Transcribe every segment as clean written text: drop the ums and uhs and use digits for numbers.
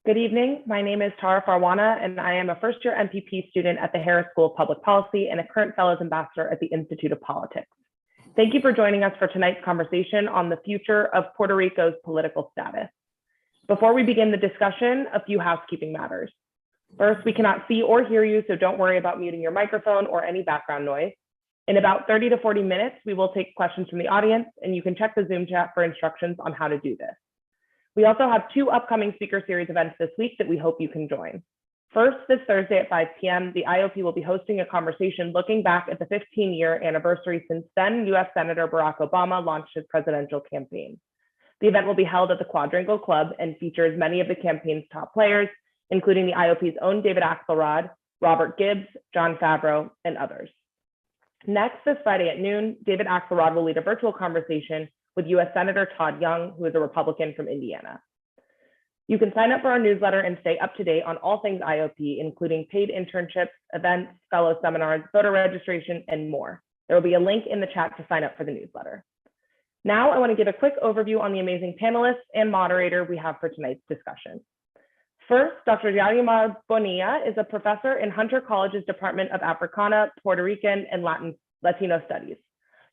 Good evening. My name is Tara Farwana, and I am a first-year MPP student at the Harris School of Public Policy and a current Fellows Ambassador at the Institute of Politics. Thank you for joining us for tonight's conversation on the future of Puerto Rico's political status. Before we begin the discussion, a few housekeeping matters. First, we cannot see or hear you, so don't worry about muting your microphone or any background noise. In about 30 to 40 minutes, we will take questions from the audience, and you can check the Zoom chat for instructions on how to do this. We also have two upcoming speaker series events this week that we hope you can join. First, this Thursday at 5 p.m., the IOP will be hosting a conversation looking back at the 15-year anniversary since then U.S. Senator Barack Obama launched his presidential campaign. The event will be held at the Quadrangle Club and features many of the campaign's top players, including the IOP's own David Axelrod, Robert Gibbs, John Favreau, and others. Next, this Friday at noon, David Axelrod will lead a virtual conversation with U.S. Senator Todd Young, who is a Republican from Indiana. You can sign up for our newsletter and stay up to date on all things IOP, including paid internships, events, fellow seminars, voter registration, and more. There will be a link in the chat to sign up for the newsletter. Now, I want to give a quick overview on the amazing panelists and moderator we have for tonight's discussion. First, Dr. Nydia Bonilla is a professor in Hunter College's Department of Africana, Puerto Rican, and Latino Studies.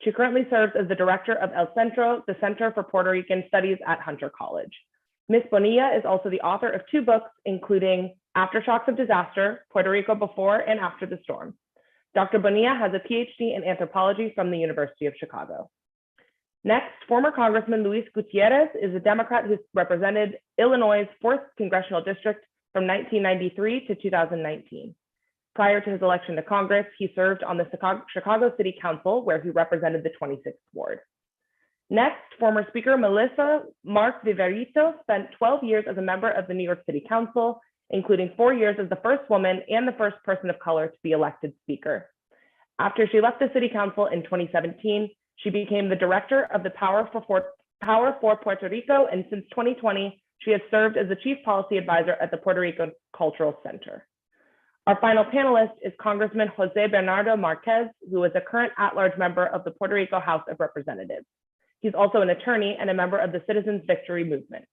She currently serves as the director of El Centro, the Center for Puerto Rican Studies at Hunter College. Ms. Bonilla is also the author of two books, including Aftershocks of Disaster, Puerto Rico Before and After the Storm. Dr. Bonilla has a PhD in anthropology from the University of Chicago. Next, former Congressman Luis Gutierrez is a Democrat who represented Illinois' 4th Congressional District from 1993 to 2019. Prior to his election to Congress, he served on the Chicago City Council, where he represented the 26th Ward. Next, former Speaker Melissa Mark Viverito spent 12 years as a member of the New York City Council, including 4 years as the first woman and the first person of color to be elected Speaker. After she left the City Council in 2017, she became the director of the Power for Puerto Rico, and since 2020, she has served as the Chief Policy Advisor at the Puerto Rico Cultural Center. Our final panelist is Congressman Jose Bernardo Marquez, who is a current at-large member of the Puerto Rico House of Representatives. He's also an attorney and a member of the Citizens Victory Movement.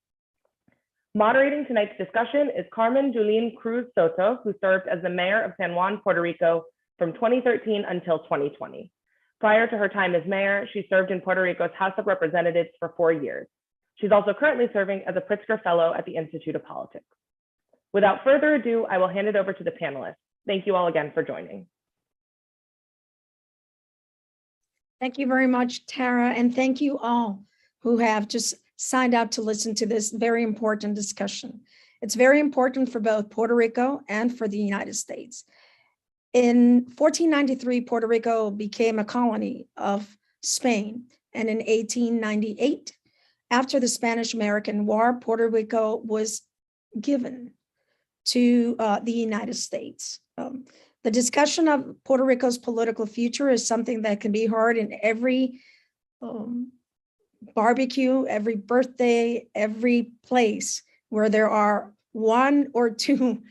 Moderating tonight's discussion is Carmen Julene Cruz Soto, who served as the mayor of San Juan, Puerto Rico from 2013 until 2020. Prior to her time as mayor, she served in Puerto Rico's House of Representatives for 4 years. She's also currently serving as a Pritzker Fellow at the Institute of Politics. Without further ado, I will hand it over to the panelists. Thank you all again for joining. Thank you very much, Tara, and thank you all who have just signed up to listen to this very important discussion. It's very important for both Puerto Rico and for the United States. In 1493, Puerto Rico became a colony of Spain, and in 1898, after the Spanish-American War, Puerto Rico was given to the United States. The discussion of Puerto Rico's political future is something that can be heard in every barbecue, every birthday, every place where there are one or two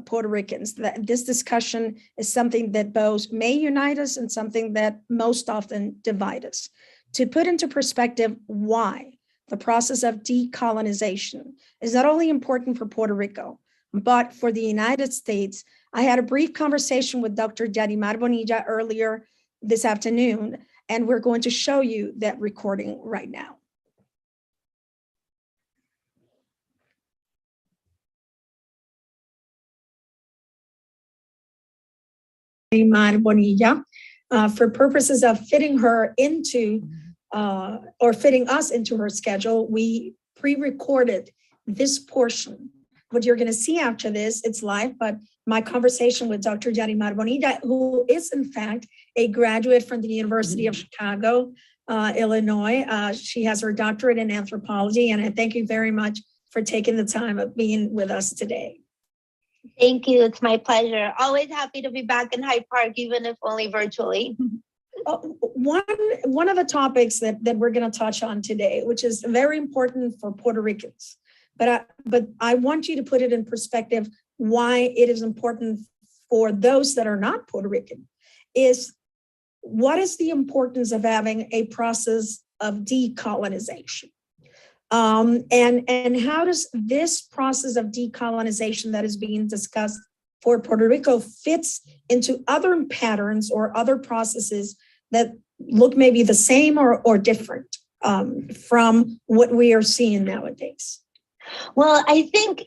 Puerto Ricans. This discussion is something that both may unite us and something that most often divide us. To put into perspective why the process of decolonization is not only important for Puerto Rico, but for the United States, I had a brief conversation with Dr. Nydia Bonilla earlier this afternoon, and we're going to show you that recording right now. Nydia Bonilla, for purposes of fitting her into, or fitting us into her schedule, we pre-recorded this portion. What you're going to see after this, it's live, but my conversation with Dr. Nydia Bonilla, who is in fact a graduate from the University of Chicago, Illinois. She has her doctorate in anthropology, and I thank you very much for taking the time of being with us today. Thank you. It's my pleasure. Always happy to be back in Hyde Park, even if only virtually. One of the topics that we're going to touch on today, which is very important for Puerto Ricans, but I want you to put it in perspective why it is important for those that are not Puerto Rican, is what is the importance of having a process of decolonization? And how does this process of decolonization that is being discussed for Puerto Rico fits into other patterns or other processes that look maybe the same or different from what we are seeing nowadays? Well, I think,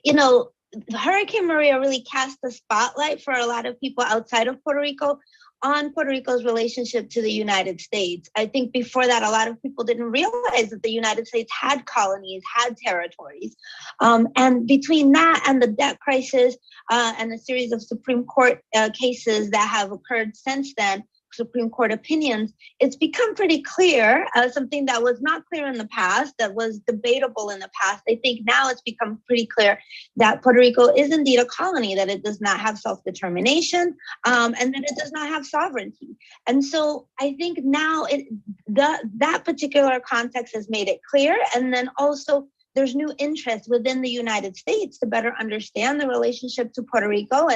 Hurricane Maria really cast the spotlight for a lot of people outside of Puerto Rico on Puerto Rico's relationship to the United States. I think before that, a lot of people didn't realize that the United States had colonies, had territories. And between that and the debt crisis and a series of Supreme Court cases that have occurred since then, Supreme Court opinions, it's become pretty clear, something that was not clear in the past, that was debatable in the past. I think now it's become pretty clear that Puerto Rico is indeed a colony, that it does not have self-determination, and that it does not have sovereignty. And so I think now that particular context has made it clear. And then also there's new interest within the United States to better understand the relationship to Puerto Rico.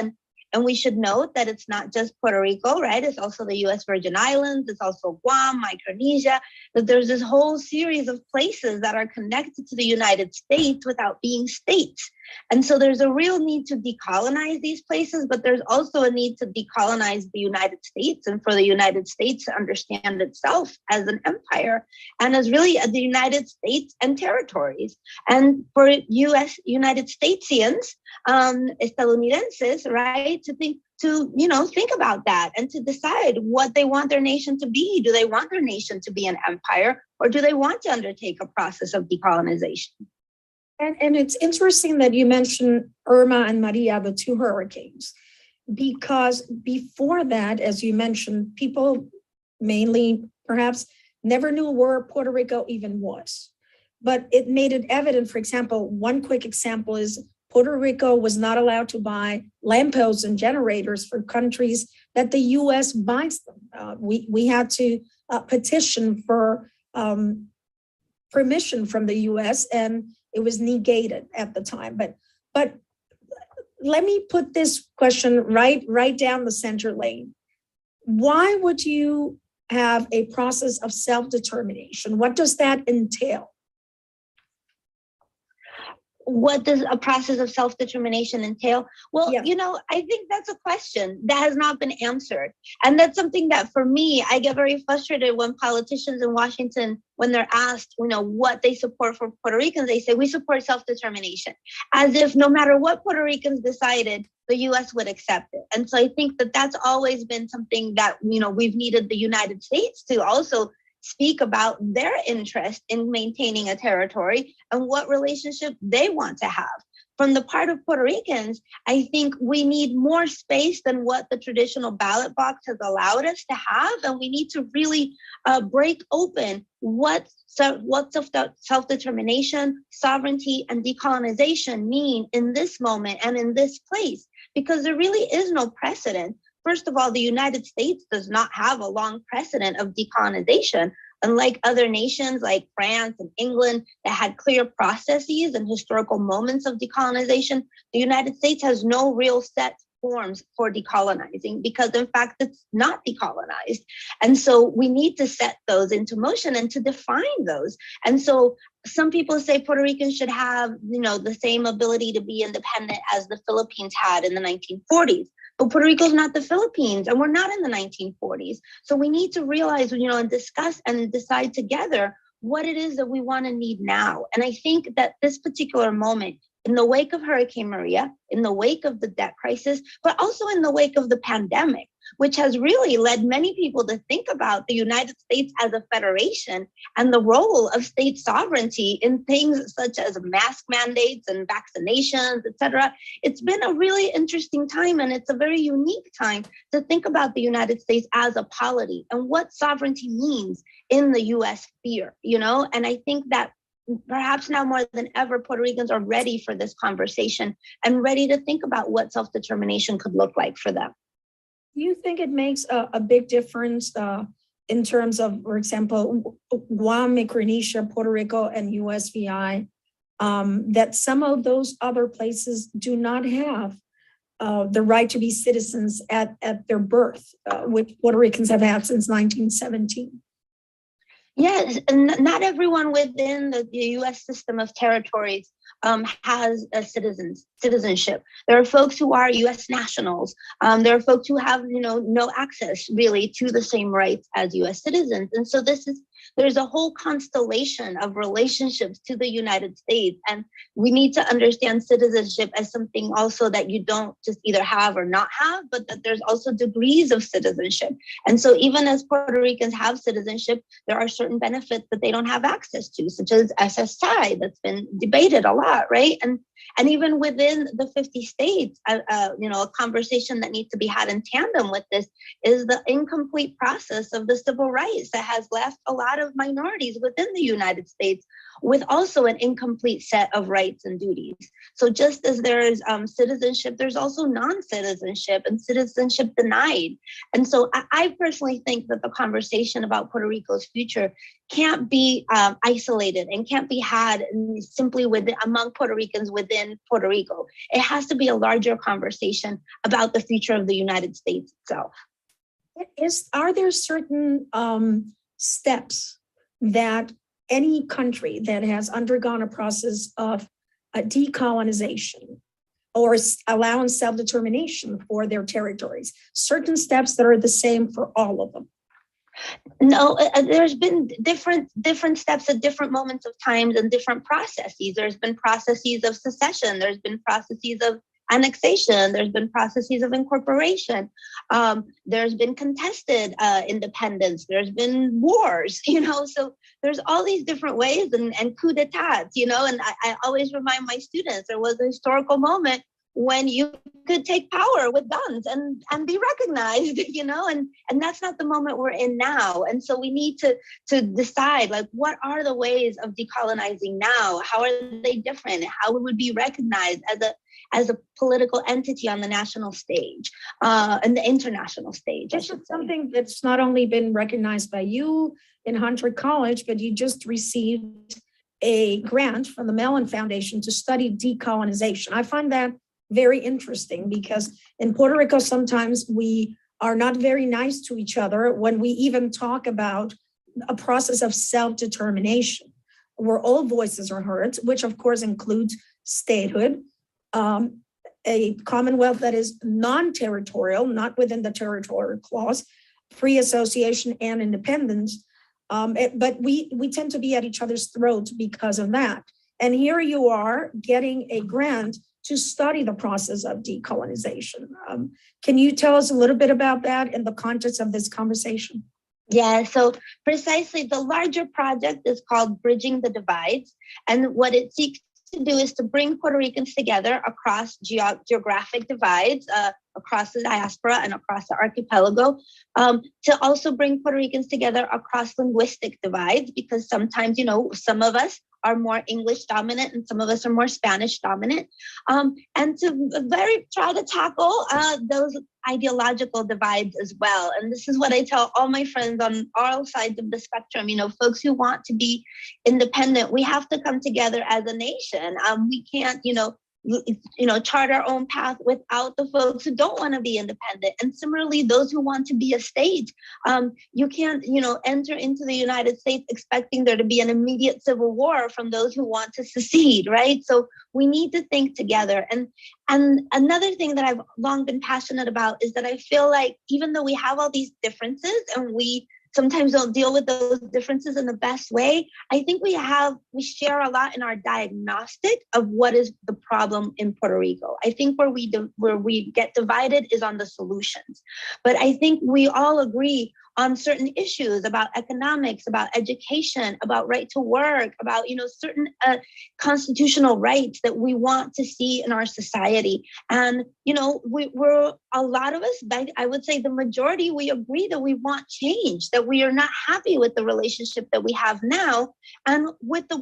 And we should note that it's not just Puerto Rico, right? It's also the US Virgin Islands, it's also Guam, Micronesia, that there's this whole series of places that are connected to the United States without being states. And so there's a real need to decolonize these places, but there's also a need to decolonize the United States and for the United States to understand itself as an empire and as really the United States and territories. And for United Statesians, estadounidenses, right, to think about that and to decide what they want their nation to be. Do they want their nation to be an empire, or do they want to undertake a process of decolonization? And it's interesting that you mentioned Irma and Maria, the two hurricanes, because before that, as you mentioned, people mainly perhaps never knew where Puerto Rico even was. But it made it evident, for example, one quick example is Puerto Rico was not allowed to buy lampposts and generators for countries that the US buys them. We had to petition for permission from the US, and it was negated at the time. But let me put this question right down the center lane. Why would you have a process of self-determination? What does that entail? What does a process of self-determination entail? Well, Yeah. I think that's a question that has not been answered. And that's something that for me, I get very frustrated when politicians in Washington, when they're asked, what they support for Puerto Ricans, they say, we support self-determination, as if no matter what Puerto Ricans decided, the US would accept it. And so I think that that's always been something that, we've needed the United States to also speak about their interest in maintaining a territory and what relationship they want to have. From the part of Puerto Ricans, I think we need more space than what the traditional ballot box has allowed us to have. And we need to really break open what self-determination, sovereignty, and decolonization mean in this moment and in this place, because there really is no precedent. First of all, the United States does not have a long precedent of decolonization, unlike other nations like France and England that had clear processes and historical moments of decolonization. The United States has no real set forms for decolonizing because, in fact, it's not decolonized. And so we need to set those into motion and to define those. And so some people say Puerto Ricans should have, the same ability to be independent as the Philippines had in the 1940s. But Puerto Rico is not the Philippines, and we're not in the 1940s. So we need to realize, and discuss and decide together what it is that we want to need now. And I think that this particular moment, in the wake of Hurricane Maria, in the wake of the debt crisis, but also in the wake of the pandemic, which has really led many people to think about the United States as a federation and the role of state sovereignty in things such as mask mandates and vaccinations, et cetera. It's been a really interesting time, and it's a very unique time to think about the United States as a polity and what sovereignty means in the US sphere, And I think that perhaps now more than ever, Puerto Ricans are ready for this conversation and ready to think about what self-determination could look like for them. Do you think it makes a big difference in terms of, for example, Guam, Micronesia, Puerto Rico, and USVI, that some of those other places do not have the right to be citizens at their birth, which Puerto Ricans have had since 1917? Yes, and not everyone within the U.S. system of territories has a citizenship. There are folks who are U.S. nationals. There are folks who have, no access really to the same rights as U.S. citizens. And so there's a whole constellation of relationships to the United States. And we need to understand citizenship as something also that you don't just either have or not have, but that there's also degrees of citizenship. And so even as Puerto Ricans have citizenship, there are certain benefits that they don't have access to, such as SSI, that's been debated a lot, right? And even within the 50 states, a conversation that needs to be had in tandem with this is the incomplete process of the civil rights that has left a lot of minorities within the United States with also an incomplete set of rights and duties. So just as there is citizenship, there's also non-citizenship and citizenship denied. And so I personally think that the conversation about Puerto Rico's future can't be isolated and can't be had simply among Puerto Ricans within Puerto Rico. It has to be a larger conversation about the future of the United States itself. Are there certain steps that any country that has undergone a process of decolonization or allowing self-determination for their territories, certain steps that are the same for all of them? No, there's been different steps at different moments of times and different processes. There's been processes of secession. There's been processes of annexation. There's been processes of incorporation. There's been contested independence. There's been wars, so there's all these different ways and coup d'etats, and I always remind my students there was a historical moment when you could take power with guns and be recognized, and that's not the moment we're in now. And so we need to decide, like, what are the ways of decolonizing now? How are they different? How would we be recognized as a political entity on the national stage and the international stage? This is something that's not only been recognized by you in Hunter College, but you just received a grant from the Mellon Foundation to study decolonization. I find that very interesting because in Puerto Rico, sometimes we are not very nice to each other when we even talk about a process of self-determination, where all voices are heard, which of course includes statehood, a commonwealth that is non-territorial, not within the territorial clause, free association and independence. But we tend to be at each other's throats because of that. And here you are getting a grant to study the process of decolonization. Can you tell us a little bit about that in the context of this conversation? Yeah, so precisely the larger project is called Bridging the Divides. And what it seeks to do is to bring Puerto Ricans together across geographic divides, across the diaspora and across the archipelago, to also bring Puerto Ricans together across linguistic divides, because sometimes, some of us are more English dominant and some of us are more Spanish dominant, and to try to tackle those ideological divides as well. And this is what I tell all my friends on all sides of the spectrum, folks who want to be independent, we have to come together as a nation. We can't, chart our own path without the folks who don't want to be independent. And similarly, those who want to be a state, you can't, enter into the United States expecting there to be an immediate civil war from those who want to secede, right? So we need to think together. And another thing that I've long been passionate about is that I feel like even though we have all these differences and we sometimes don't deal with those differences in the best way, I think we share a lot in our diagnostic of what is the problem in Puerto Rico. I think where we get divided is on the solutions. But I think we all agree on certain issues about economics, about education, about right to work, about certain constitutional rights that we want to see in our society. And we're a lot of us, I would say the majority, we agree that we want change, that we are not happy with the relationship that we have now, and with the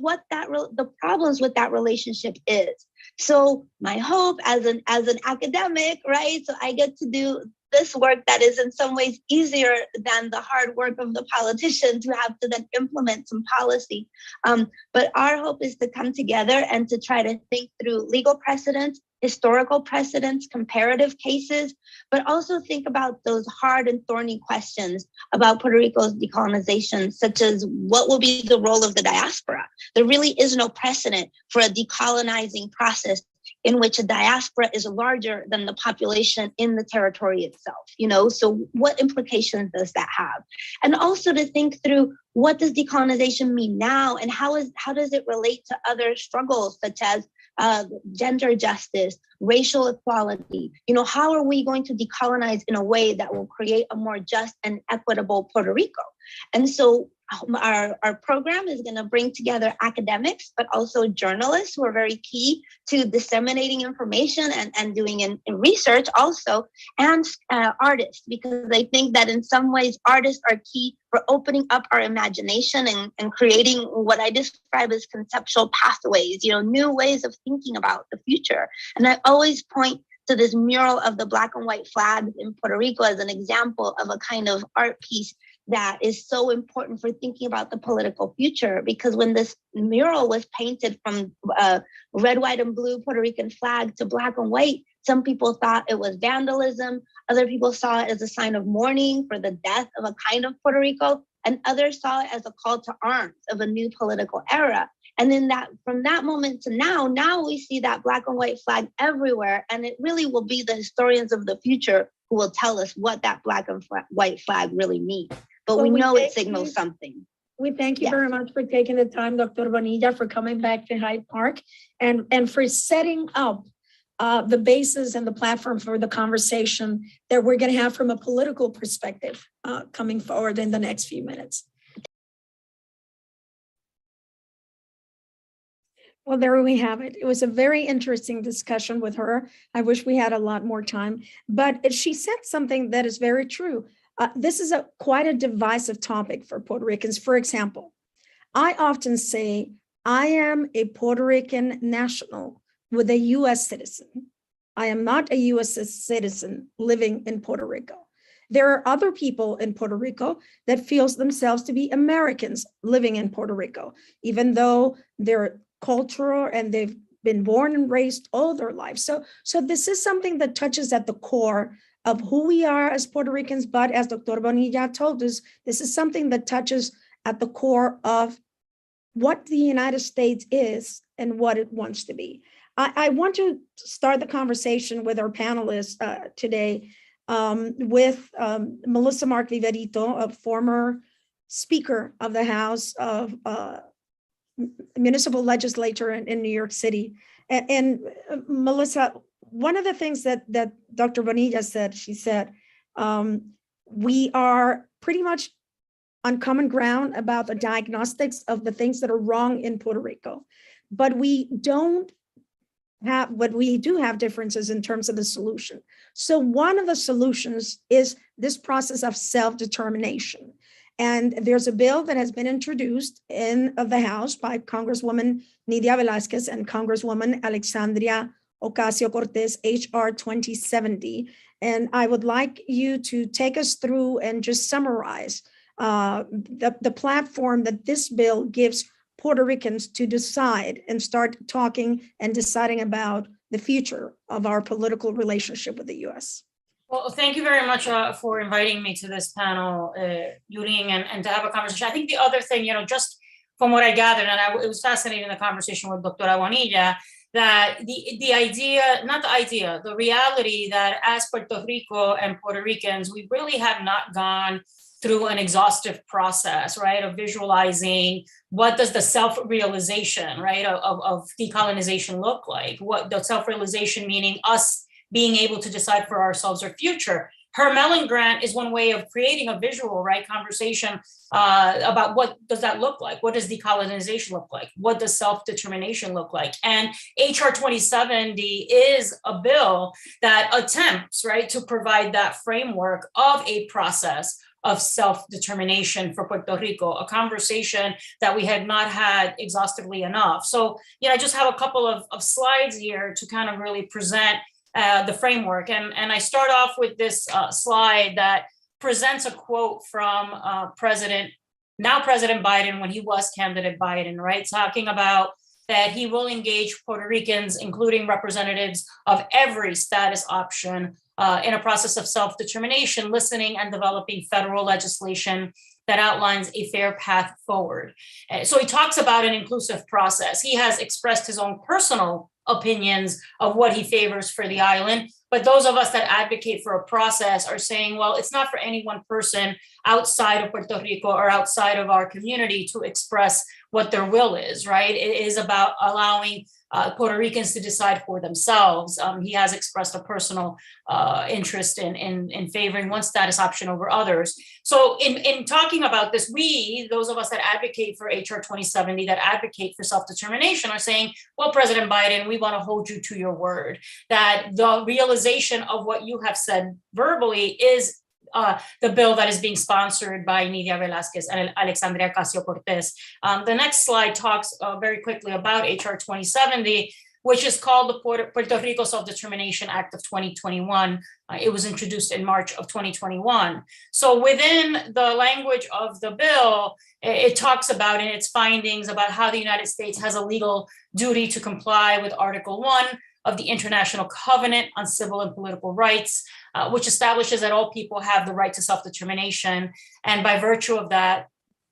problems with that relationship is. So my hope as an academic, right? So I get to do this work that is in some ways easier than the hard work of the politicians who have to then implement some policy. But our hope is to come together and to try to think through legal precedents, historical precedents, comparative cases, but also think about those hard and thorny questions about Puerto Rico's decolonization, such as what will be the role of the diaspora? There really is no precedent for a decolonizing process in which a diaspora is larger than the population in the territory itself, so what implications does that have? And also to think through, what does decolonization mean now, and how does it relate to other struggles such as gender justice, racial equality? How are we going to decolonize in a way that will create a more just and equitable Puerto Rico? And so our program is going to bring together academics, but also journalists who are very key to disseminating information and doing in research also, and artists, because I think that in some ways artists are key for opening up our imagination and creating what I describe as conceptual pathways, new ways of thinking about the future. And I always point to this mural of the Black and white flag in Puerto Rico as an example of a kind of art piece that is so important for thinking about the political future, because when this mural was painted from red, white, and blue Puerto Rican flag to black and white, some people thought it was vandalism. Other people saw it as a sign of mourning for the death of a kind of Puerto Rico, and others saw it as a call to arms of a new political era. And then from that moment to now we see that black and white flag everywhere, and it really will be the historians of the future who will tell us what that black and white flag really means. But we know it signals something. We thank you very much for taking the time, Dr. Bonilla, for coming back to Hyde Park and for setting up the basis and the platform for the conversation that we're going to have from a political perspective coming forward in the next few minutes. Well, there we have it. It was a very interesting discussion with her. I wish we had a lot more time, but she said something that is very true. This is quite a divisive topic for Puerto Ricans. For example, I often say, I am a Puerto Rican national with a U.S. citizen. I am not a U.S. citizen living in Puerto Rico. There are other people in Puerto Rico that feels themselves to be Americans living in Puerto Rico, even though they're cultural and they've been born and raised all their lives. So this is something that touches at the core of who we are as Puerto Ricans, but as Dr. Bonilla told us, this is something that touches at the core of what the United States is and what it wants to be. I want to start the conversation with our panelists today with Melissa Mark Viverito, a former Speaker of the House of Municipal Legislature in New York City. And Melissa, one of the things that Dr. Bonilla said, she said, we are pretty much on common ground about the diagnostics of the things that are wrong in Puerto Rico, but we do have differences in terms of the solution. So one of the solutions is this process of self-determination. And there's a bill that has been introduced in the House by Congresswoman Nydia Velázquez and Congresswoman Alexandria Ocasio-Cortez, HR 2070. And I would like you to take us through and just summarize the platform that this bill gives Puerto Ricans to decide and start talking and deciding about the future of our political relationship with the U.S. Well, thank you very much for inviting me to this panel, Yuling, and to have a conversation. I think the other thing, just from what I gathered, and it was fascinating, the conversation with Dr. Bonilla, that the reality that as Puerto Rico and Puerto Ricans, we really have not gone through an exhaustive process, right, of visualizing what does the self-realization, right, of decolonization look like? What the self-realization meaning us being able to decide for ourselves our future. Her Mellon grant is one way of creating a visual, right, conversation about what does that look like? What does decolonization look like? What does self-determination look like? And HR 2070 is a bill that attempts, right, to provide that framework of a process of self-determination for Puerto Rico, a conversation that we had not had exhaustively enough. So, I just have a couple of slides here to kind of really present the framework. And I start off with this slide that presents a quote from President Biden when he was candidate Biden, right? Talking about that he will engage Puerto Ricans, including representatives of every status option, in a process of self-determination, listening and developing federal legislation that outlines a fair path forward. So he talks about an inclusive process. He has expressed his own personal opinions of what he favors for the island, but those of us that advocate for a process are saying, well, it's not for any one person outside of Puerto Rico or outside of our community to express what their will is, right? It is about allowing Puerto Ricans to decide for themselves. He has expressed a personal interest in favoring one status option over others. So in talking about this, those of us that advocate for HR 2070, that advocate for self-determination are saying, well, President Biden, we want to hold you to your word, that the realization of what you have said verbally is the bill that is being sponsored by Nydia Velázquez and Alexandria Ocasio-Cortez. The next slide talks very quickly about HR 2070, which is called the Puerto Rico Self-Determination Act of 2021. It was introduced in March of 2021. So within the language of the bill, it talks about in its findings about how the United States has a legal duty to comply with Article 1 of the International Covenant on Civil and Political Rights, which establishes that all people have the right to self-determination, and by virtue of that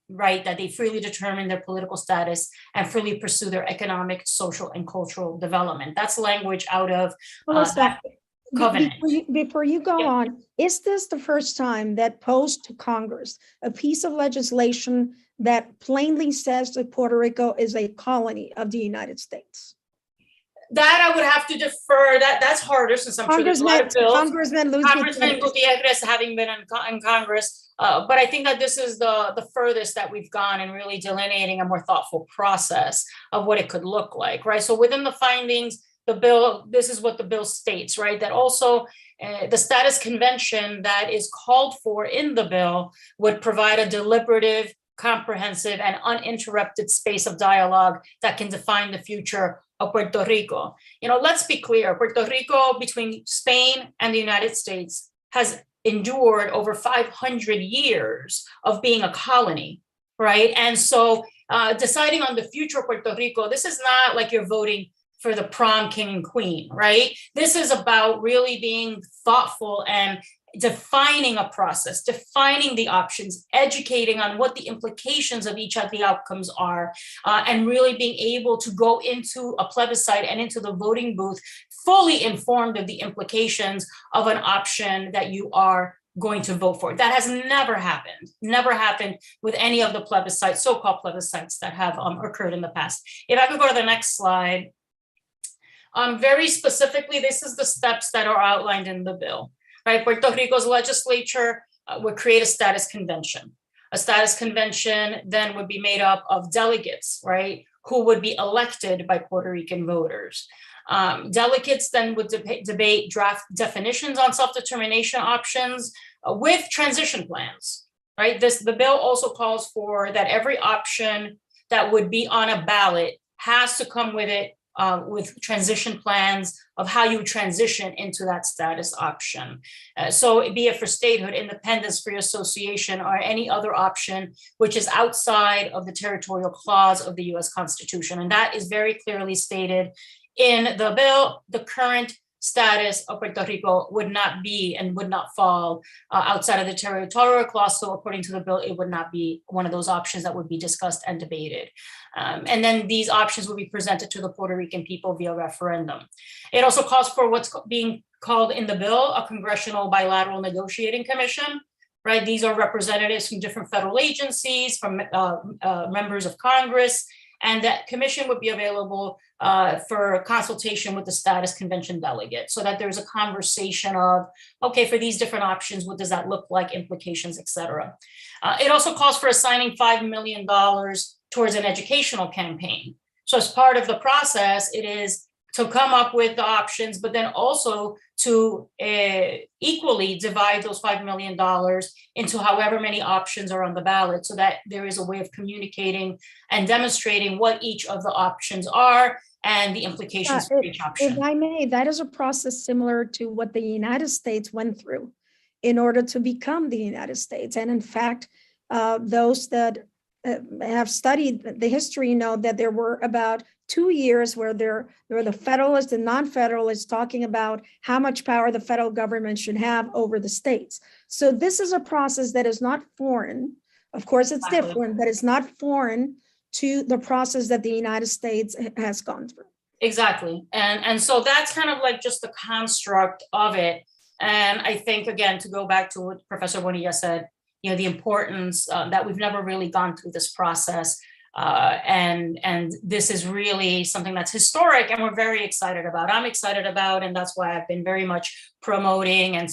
right, that they freely determine their political status and freely pursue their economic, social, and cultural development. That's language out of that covenant. Before you go on, is this the first time that posed to Congress a piece of legislation that plainly says that Puerto Rico is a colony of the United States? That I would have to defer. That's harder since I'm sure there's a lot of bills. Congressman Gutierrez having been in Congress, but I think that this is the furthest that we've gone in really delineating a more thoughtful process of what it could look like, right? So within the findings, the bill, this is what the bill states, right? That also the status convention that is called for in the bill would provide a deliberative, comprehensive, and uninterrupted space of dialogue that can define the future of Puerto Rico. You know, let's be clear, Puerto Rico between Spain and the United States has endured over 500 years of being a colony, right? And so deciding on the future of Puerto Rico, this is not like you're voting for the prom king and queen, right? This is about really being thoughtful and defining a process, defining the options, educating on what the implications of each of the outcomes are, and really being able to go into a plebiscite and into the voting booth fully informed of the implications of an option that you are going to vote for. That has never happened with any of the plebiscites, so-called plebiscites that have occurred in the past. If I could go to the next slide. Very specifically, this is the steps that are outlined in the bill. Right, Puerto Rico's legislature would create a status convention. A status convention then would be made up of delegates, right, who would be elected by Puerto Rican voters. Delegates then would debate draft definitions on self-determination options with transition plans, right? The bill also calls for that every option that would be on a ballot has to come with it with transition plans of how you transition into that status option. So be it for statehood, independence, free association, or any other option which is outside of the territorial clause of the US Constitution. And that is very clearly stated in the bill. The current status of Puerto Rico would not be and would not fall outside of the territorial clause. So according to the bill, it would not be one of those options that would be discussed and debated. And then these options will be presented to the Puerto Rican people via referendum. It also calls for what's being called in the bill a congressional bilateral negotiating commission, right? These are representatives from different federal agencies, from members of Congress, and that commission would be available for consultation with the status convention delegate, so that there's a conversation of, okay, for these different options, what does that look like, implications, et cetera. It also calls for assigning $5 million towards an educational campaign. So as part of the process, it is to come up with the options, but then also to equally divide those $5 million into however many options are on the ballot, so that there is a way of communicating and demonstrating what each of the options are and the implications for each option. If I may, that is a process similar to what the United States went through in order to become the United States. And in fact, those that have studied the history know that there were about 2 years where there were the federalists and non-federalists talking about how much power the federal government should have over the states. So this is a process that is not foreign. Of course, it's different, but it's not foreign to the process that the United States has gone through. Exactly. And so that's kind of like just the construct of it. And I think, again, to go back to what Professor Bonilla said, you know, the importance that we've never really gone through this process. And this is really something that's historic and we're very excited about. I'm excited about, and that's why I've been very much promoting and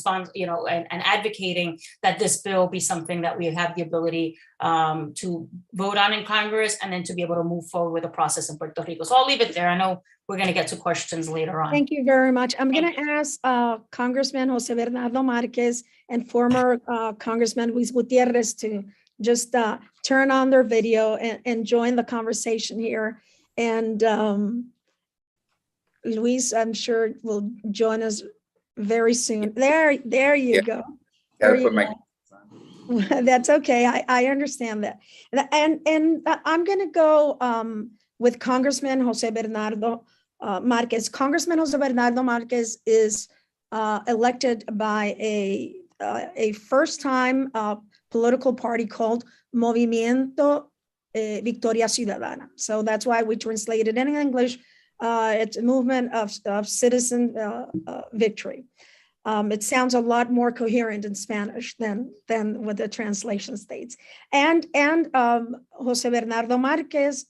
advocating that this bill be something that we have the ability to vote on in Congress and then to be able to move forward with the process in Puerto Rico. So I'll leave it there. I know we're going to get to questions later on. Thank you very much. I'm going to ask Congressman Jose Bernardo Marquez and former Congressman Luis Gutierrez to just turn on their video and join the conversation here. And Luis, I'm sure, will join us very soon. There you go. There you go. That's okay. I understand that. And I'm going to go with Congressman Jose Bernardo Marquez. Congressman Jose Bernardo Marquez is elected by a first-time political party called Movimiento Victoria Ciudadana. So that's why we translated it in English. It's a movement of citizen victory. It sounds a lot more coherent in Spanish than what the translation states. And Jose Bernardo Marquez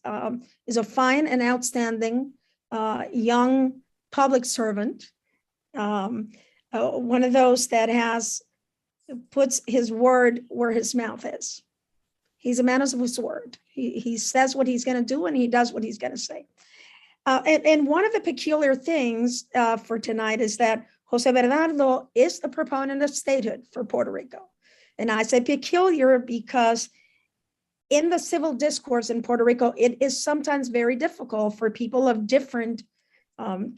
is a fine and outstanding young public servant, one of those that puts his word where his mouth is. He's a man of his word. He says what he's going to do and he does what he's going to say. And one of the peculiar things for tonight is that Jose Bernardo is the proponent of statehood for Puerto Rico. And I say peculiar because in the civil discourse in Puerto Rico, it is sometimes very difficult for people of different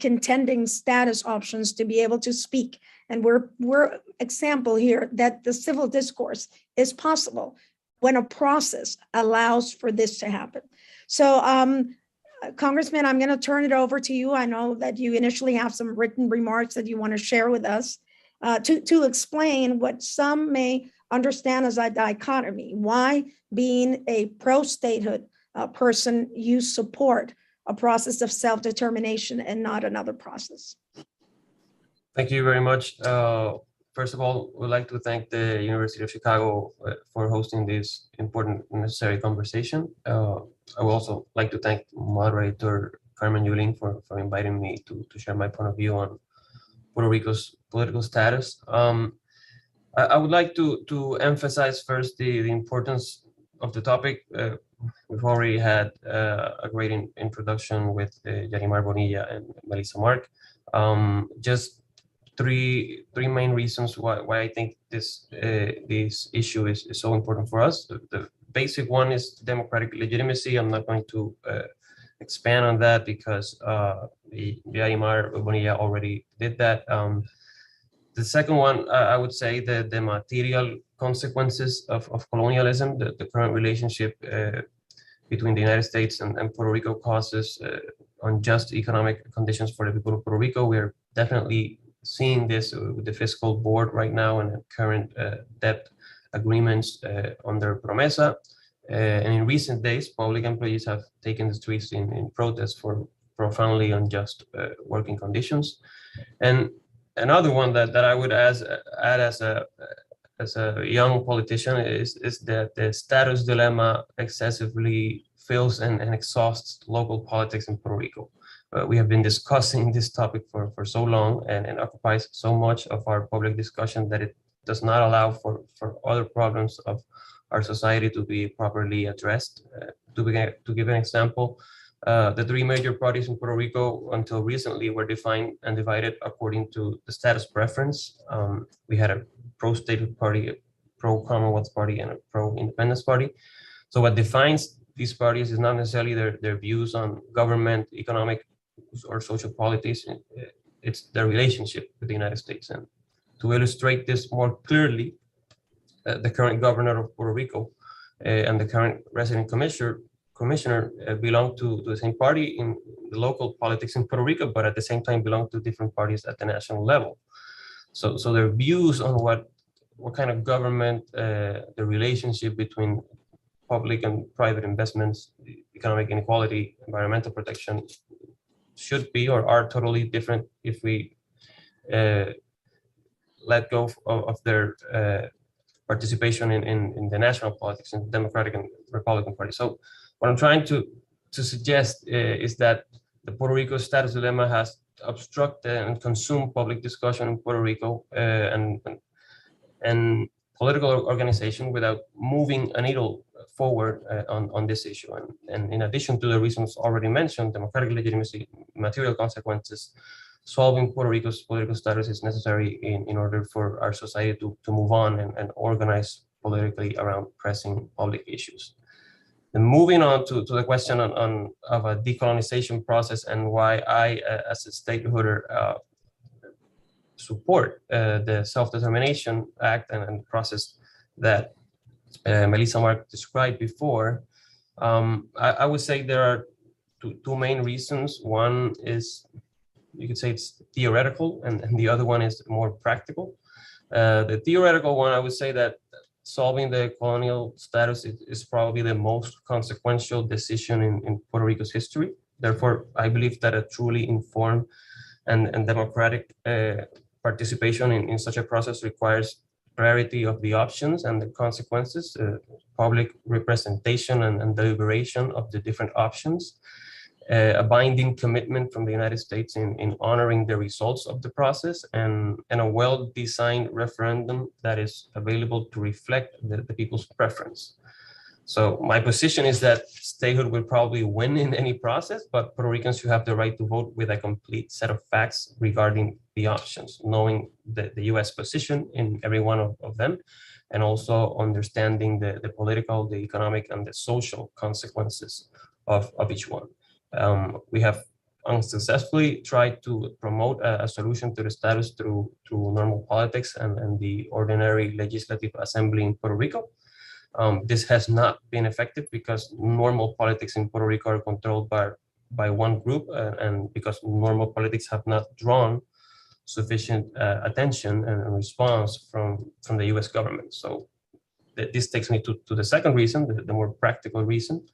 contending status options to be able to speak. And we're example here that the civil discourse is possible when a process allows for this to happen. So Congressman, I'm going to turn it over to you. I know that you initially have some written remarks that you want to share with us to explain what some may understand as a dichotomy. Why, being a pro-statehood person, you support a process of self-determination and not another process. Thank you very much. First of all, we'd like to thank the University of Chicago for hosting this important and necessary conversation. I would also like to thank moderator Carmen Yulín for inviting me to share my point of view on Puerto Rico's political status. I would like to emphasize first the importance of the topic. We've already had a great introduction with Yarimar Bonilla and Melissa Mark. Just three main reasons why I think this issue is so important for us. The basic one is democratic legitimacy. I'm not going to expand on that because Yarimar Bonilla already did that. The second one, I would say the material consequences of colonialism, the current relationship between the United States and Puerto Rico causes unjust economic conditions for the people of Puerto Rico. We are definitely seeing this with the fiscal board right now and the current debt agreements under Promesa. And in recent days, public employees have taken the streets in protest for profoundly unjust working conditions. And another one that I would add as a young politician is that the status dilemma excessively fills and exhausts local politics in Puerto Rico. We have been discussing this topic for so long and occupies so much of our public discussion that it does not allow for other problems of our society to be properly addressed. To give an example, the three major parties in Puerto Rico until recently were defined and divided according to the status preference. We had a pro-statehood party, a pro-commonwealth party, and a pro-independence party. So what defines these parties is not necessarily their views on government, economic, or social politics. It's their relationship with the United States. And to illustrate this more clearly, the current governor of Puerto Rico and the current resident commissioner belong to the same party in the local politics in Puerto Rico, but at the same time belong to different parties at the national level. So their views on what kind of government, the relationship between public and private investments, economic inequality, environmental protection should be or are totally different if we let go of their participation in the national politics, in the Democratic and Republican Party. So what I'm trying to suggest is that the Puerto Rico status dilemma has obstructed and consumed public discussion in Puerto Rico and political organization without moving a needle forward on this issue. And in addition to the reasons already mentioned, democratic legitimacy, material consequences, solving Puerto Rico's political status is necessary in order for our society to move on and organize politically around pressing public issues. And moving on to the question of a decolonization process and why I, as a stateholder, support the Self-Determination Act and the process that Melissa Mark described before, I would say there are two main reasons. One is, you could say it's theoretical, and the other one is more practical. The theoretical one, I would say that solving the colonial status is probably the most consequential decision in Puerto Rico's history. Therefore, I believe that a truly informed and democratic participation in such a process requires clarity of the options and the consequences, public representation and deliberation of the different options, a binding commitment from the United States in honoring the results of the process, and a well-designed referendum that is available to reflect the people's preference. So my position is that statehood will probably win in any process, but Puerto Ricans should have the right to vote with a complete set of facts regarding the options, knowing the US position in every one of them, and also understanding the political, the economic, and the social consequences of each one. We have unsuccessfully tried to promote a solution to the status through normal politics and the ordinary legislative assembly in Puerto Rico. This has not been effective because normal politics in Puerto Rico are controlled by one group, and because normal politics have not drawn sufficient attention and response from the US government. So this takes me to the second reason, the more practical reason.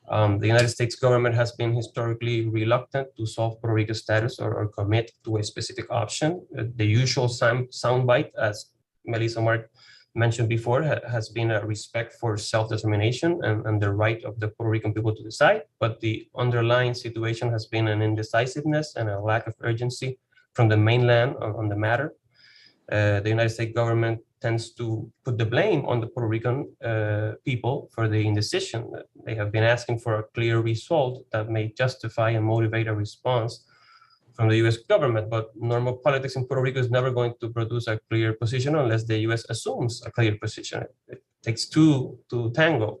The United States government has been historically reluctant to solve Puerto Rico's status or commit to a specific option. The usual soundbite, as Melissa Mark mentioned before, has been a respect for self-determination and the right of the Puerto Rican people to decide, but the underlying situation has been an indecisiveness and a lack of urgency from the mainland on the matter. The United States government tends to put the blame on the Puerto Rican people for the indecision. They have been asking for a clear result that may justify and motivate a response from the US government, but normal politics in Puerto Rico is never going to produce a clear position unless the US assumes a clear position. It takes two to tango.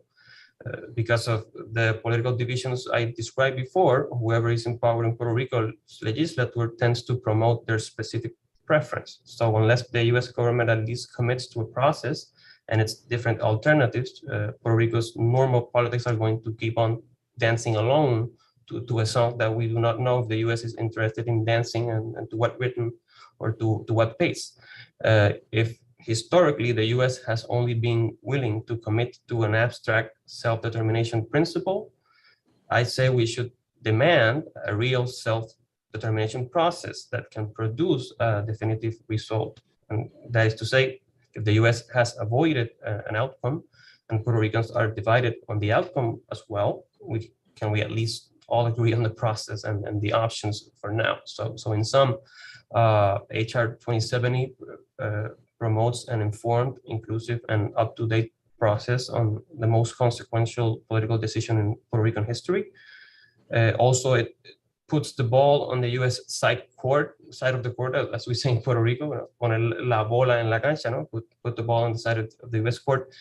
Because of the political divisions I described before, whoever is in power in Puerto Rico's legislature tends to promote their specific preference. So unless the US government at least commits to a process and its different alternatives, Puerto Rico's normal politics are going to keep on dancing alone to a song that we do not know if the US is interested in dancing and to what rhythm or to what pace. If historically the US has only been willing to commit to an abstract self-determination principle, I say we should demand a real self-determination process that can produce a definitive result. And that is to say, if the US has avoided an outcome and Puerto Ricans are divided on the outcome as well, can we at least all agree on the process and the options for now. So in sum, HR 2070 promotes an informed, inclusive, and up-to-date process on the most consequential political decision in Puerto Rican history. Also, it puts the ball on the US side of the court, as we say in Puerto Rico, pone la bola en la cancha, no? Put the ball on the side of the US court.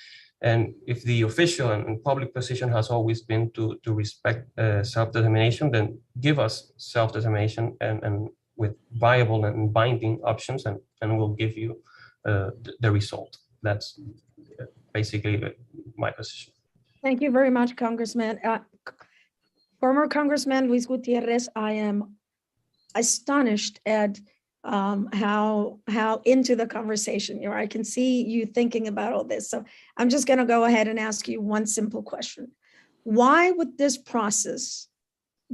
And if the official and public position has always been to respect self-determination, then give us self-determination and with viable and binding options, and we'll give you the result. That's basically my position. Thank you very much, Congressman. Former Congressman Luis Gutierrez, I am astonished at how into the conversation you are. I can see you thinking about all this. So I'm just going to go ahead and ask you one simple question. Why would this process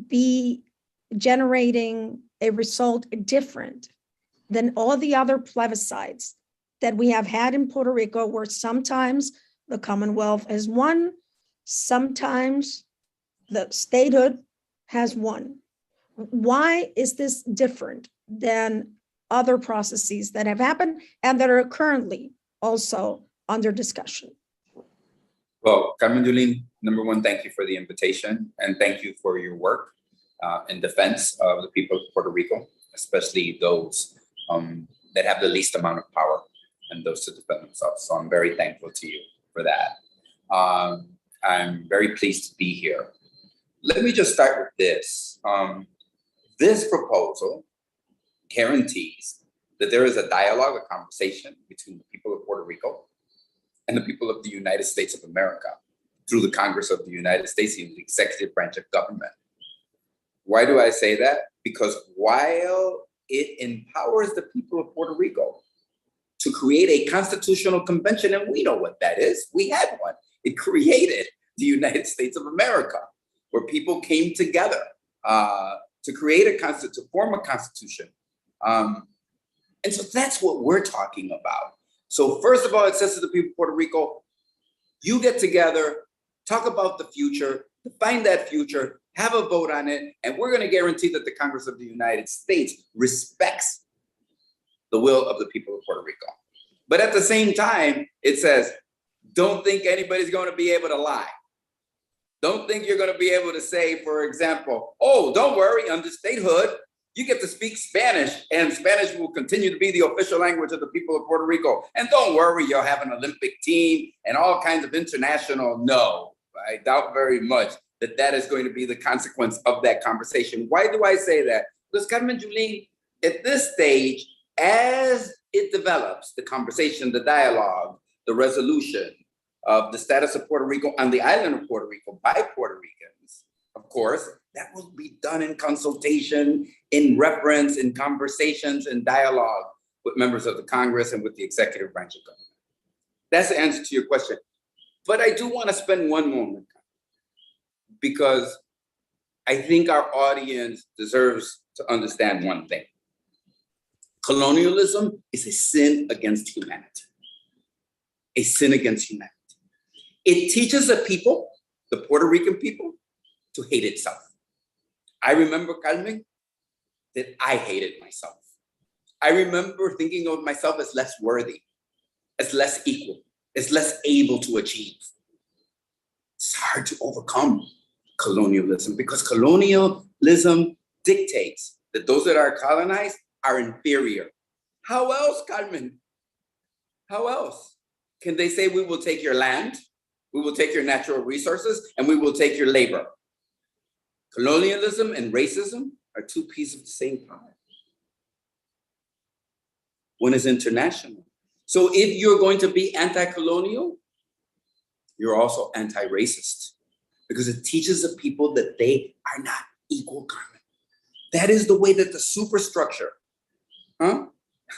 be generating a result different than all the other plebiscites that we have had in Puerto Rico, where sometimes the Commonwealth has won, sometimes the statehood has won? Why is this different than other processes that have happened and that are currently also under discussion? Well, Carmen Yulín, number one, thank you for the invitation, and thank you for your work in defense of the people of Puerto Rico, especially those that have the least amount of power and those to defend themselves. So I'm very thankful to you for that. I'm very pleased to be here. Let me just start with this. This proposal guarantees that there is a dialogue, a conversation between the people of Puerto Rico and the people of the United States of America through the Congress of the United States, the executive branch of government. Why do I say that? Because while it empowers the people of Puerto Rico to create a constitutional convention, and we know what that is, we had one. It created the United States of America, where people came together to create to form a constitution. And so that's what we're talking about. So first of all, it says to the people of Puerto Rico, you get together, talk about the future, define that future, have a vote on it, and we're going to guarantee that the Congress of the United States respects the will of the people of Puerto Rico. But at the same time, it says, don't think anybody's going to be able to lie. Don't think you're going to be able to say, for example, oh, don't worry, under statehood, you get to speak Spanish, and Spanish will continue to be the official language of the people of Puerto Rico. And don't worry, you'll have an Olympic team and all kinds of international. No, I doubt very much that that is going to be the consequence of that conversation. Why do I say that? Because Carmen Yulín, at this stage, as it develops, the conversation, the dialogue, the resolution of the status of Puerto Rico on the island of Puerto Rico by Puerto Ricans, of course, that will be done in consultation, in reference, in conversations, in dialogue with members of the Congress and with the executive branch of government. That's the answer to your question. But I do want to spend one moment, because I think our audience deserves to understand one thing. Colonialism is a sin against humanity. A sin against humanity. It teaches the people, the Puerto Rican people, to hate itself. I remember, Carmen, that I hated myself. I remember thinking of myself as less worthy, as less equal, as less able to achieve. It's hard to overcome colonialism, because colonialism dictates that those that are colonized are inferior. How else, Carmen? How else can they say, we will take your land, we will take your natural resources, and we will take your labor? Colonialism and racism are two pieces of the same pie. One is international. So if you're going to be anti-colonial, you're also anti-racist, because it teaches the people that they are not equal, Carmen. That is the way that the superstructure,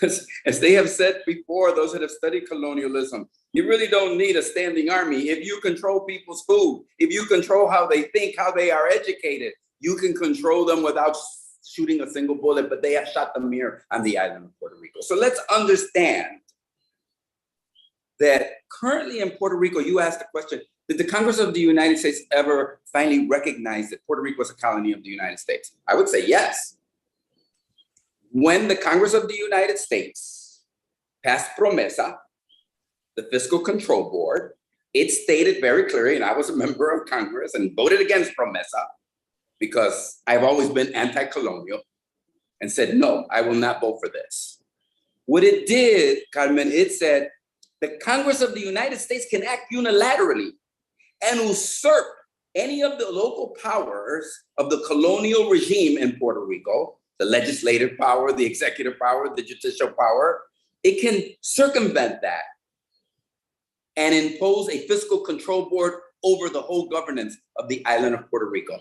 as they have said before, those that have studied colonialism, you really don't need a standing army. If you control people's food, if you control how they think, how they are educated, you can control them without shooting a single bullet, but they have shot them here on the island of Puerto Rico. So let's understand that currently in Puerto Rico, you asked the question, did the Congress of the United States ever finally recognize that Puerto Rico is a colony of the United States? I would say yes. When the Congress of the United States passed PROMESA, the Fiscal Control Board, it stated very clearly, and I was a member of Congress and voted against PROMESA because I've always been anti-colonial, and said, no, I will not vote for this. What it did, Carmen, it said, the Congress of the United States can act unilaterally and usurp any of the local powers of the colonial regime in Puerto Rico, the legislative power, the executive power, the judicial power. It can circumvent that and impose a fiscal control board over the whole governance of the island of Puerto Rico.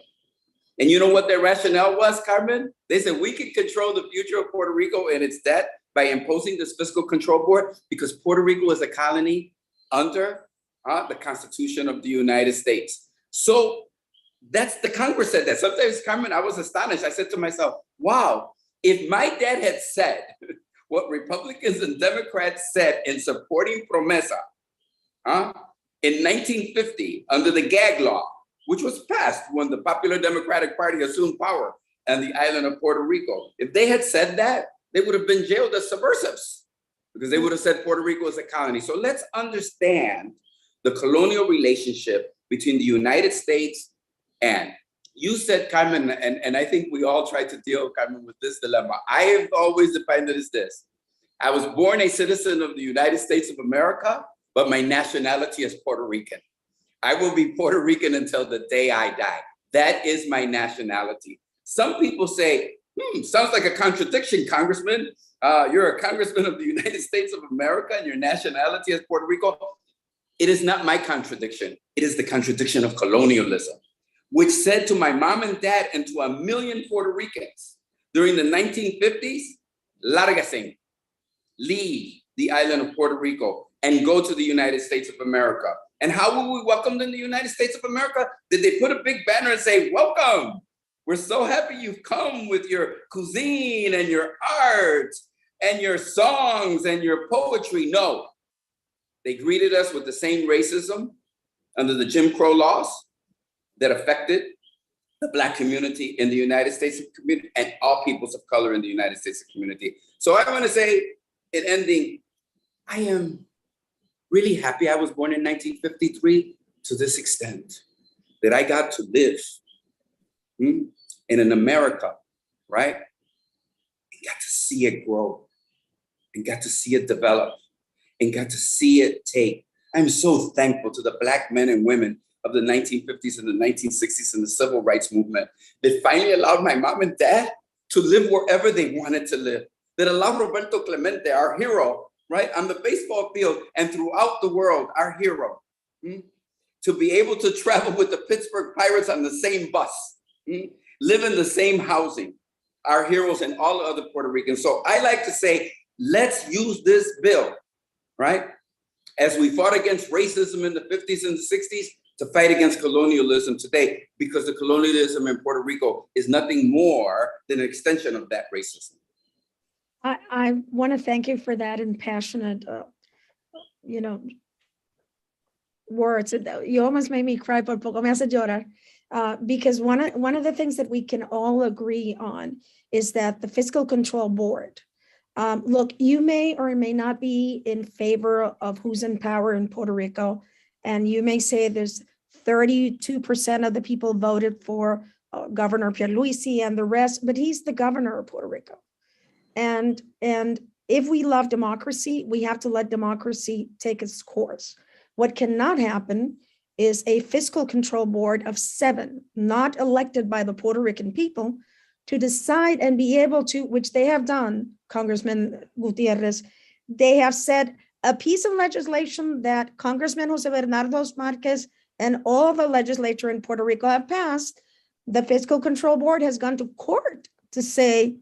And you know what their rationale was, Carmen? They said we can control the future of Puerto Rico and its debt by imposing this fiscal control board because Puerto Rico is a colony under the Constitution of the United States. So that's the Congress said that. Sometimes, Carmen, I was astonished. I said to myself, wow, if my dad had said what Republicans and Democrats said in supporting Promesa in 1950 under the gag law, which was passed when the Popular Democratic Party assumed power on the island of Puerto Rico. If they had said that, they would have been jailed as subversives because they would have said Puerto Rico is a colony. So let's understand the colonial relationship between the United States and, you said, Carmen, and I think we all try to deal, Carmen, with this dilemma. I have always defined it as this. I was born a citizen of the United States of America, but my nationality is Puerto Rican. I will be Puerto Rican until the day I die. That is my nationality. Some people say, sounds like a contradiction, Congressman. You're a congressman of the United States of America and your nationality is Puerto Rico. It is not my contradiction. It is the contradiction of colonialism, which said to my mom and dad and to 1 million Puerto Ricans during the 1950s, lárgase, leave the island of Puerto Rico and go to the United States of America. And how were we welcomed in the United States of America? Did they put a big banner and say, welcome? We're so happy you've come with your cuisine and your art and your songs and your poetry. No, they greeted us with the same racism under the Jim Crow laws that affected the Black community in the United States community and all peoples of color in the United States community. So I want to say in ending, I am really happy I was born in 1953 to this extent, that I got to live in an America, right? And got to see it grow and got to see it develop and got to see it take. I'm so thankful to the Black men and women of the 1950s and the 1960s and the civil rights movement that finally allowed my mom and dad to live wherever they wanted to live, that allowed Roberto Clemente, our hero, right, on the baseball field and throughout the world, our hero, to be able to travel with the Pittsburgh Pirates on the same bus, live in the same housing, our heroes and all other Puerto Ricans. So I like to say, let's use this bill, right, as we fought against racism in the 50s and the 60s, to fight against colonialism today, because the colonialism in Puerto Rico is nothing more than an extension of that racism. I want to thank you for that impassionate, words. You almost made me cry, por poco me hace llorar, because one of the things that we can all agree on is that the Fiscal Control Board, look, you may or may not be in favor of who's in power in Puerto Rico, and you may say there's 32% of the people voted for Governor Pierluisi and the rest, but he's the governor of Puerto Rico. And if we love democracy, we have to let democracy take its course. What cannot happen is a fiscal control board of 7, not elected by the Puerto Rican people, to decide and be able to, which they have done, Congressman Gutierrez, they have said a piece of legislation that Congressman Jose Bernardo Marquez and all the legislature in Puerto Rico have passed, the Fiscal Control Board has gone to court to say,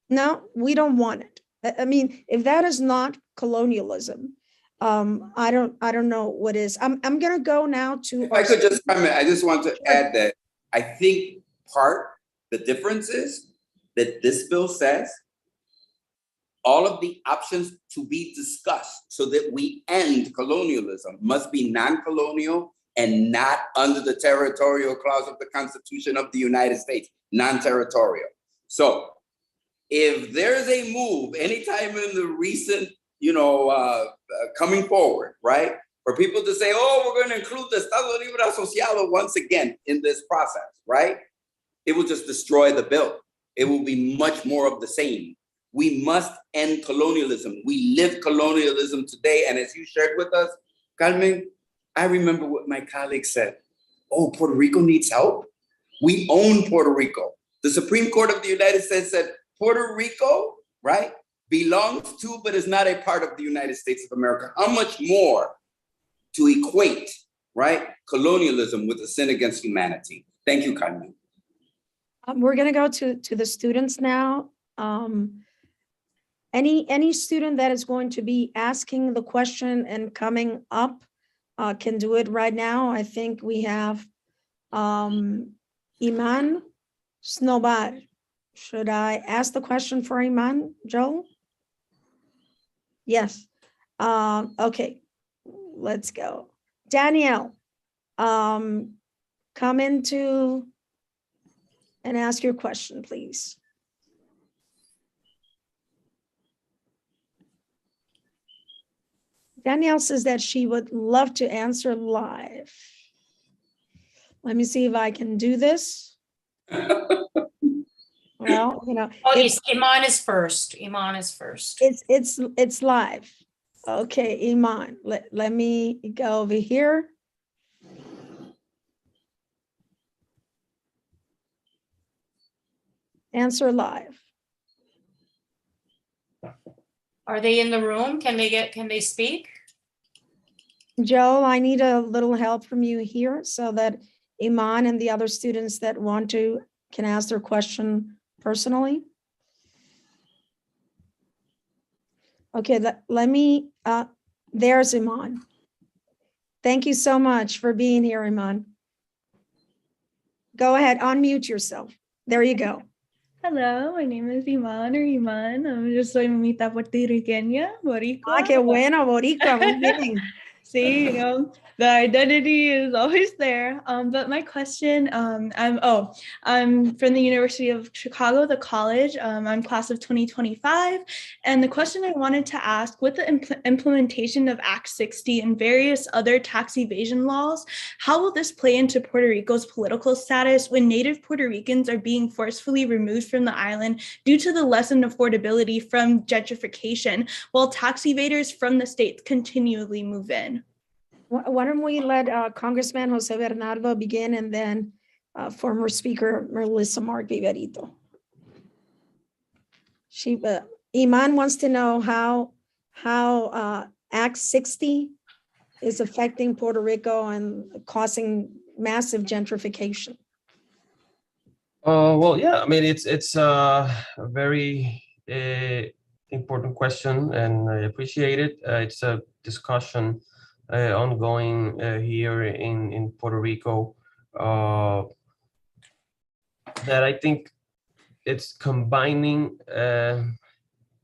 no, we don't want it. I mean, if that is not colonialism, I don't know what is. I'm going to go now to. If I could just comment, I just want to add that I think the difference is that this bill says all of the options to be discussed so that we end colonialism must be non-colonial and not under the territorial clause of the Constitution of the United States, non-territorial. So if there's a move anytime in the recent, coming forward, right, for people to say, oh, we're going to include the Estado Libre Asociado once again in this process, right, it will just destroy the bill. It will be much more of the same. We must end colonialism. We live colonialism today. And as you shared with us, Carmen, I remember what my colleague said. Oh, Puerto Rico needs help. We own Puerto Rico. The Supreme Court of the United States said Puerto Rico, right, belongs to, but is not a part of the United States of America. How much more to equate right? Colonialism with a sin against humanity. Thank you, Carmen. We're going to go to the students now. Any student that is going to be asking the question and coming up can do it right now. I think we have Iman Snobar. Should I ask the question for Iman, Joel? Yes. Okay, let's go. Danielle, come into and ask your question, please. Danielle says that she would love to answer live. Let me see if I can do this. Well, you know, Oh, Iman is first. Iman is first. it's live. Okay, Iman, let me go over here. Answer live. Are they in the room? Can they speak? Joel, I need a little help from you here so that Iman and the other students that want to can ask their question personally. Okay, let me, there's Iman. Thank you so much for being here, Iman. Go ahead, unmute yourself. There you go. Hello, my name is Iman or Iman. Soy mitad puertorriqueña, boricua. Ah, qué bueno, boricua, muy bien. See, you know, the identity is always there. But my question, I'm from the University of Chicago, the college. I'm class of 2025. And the question I wanted to ask, with the implementation of Act 60 and various other tax evasion laws, how will this play into Puerto Rico's political status when native Puerto Ricans are being forcefully removed from the island due to the lessened affordability from gentrification, while tax evaders from the state continually move in? Why don't we let Congressman Jose Bernardo begin, and then former Speaker Melissa Mark Viverito. Iman wants to know how Act 60 is affecting Puerto Rico and causing massive gentrification. Well, yeah, I mean, it's a very important question, and I appreciate it. It's a discussion ongoing here in Puerto Rico that I think it's combining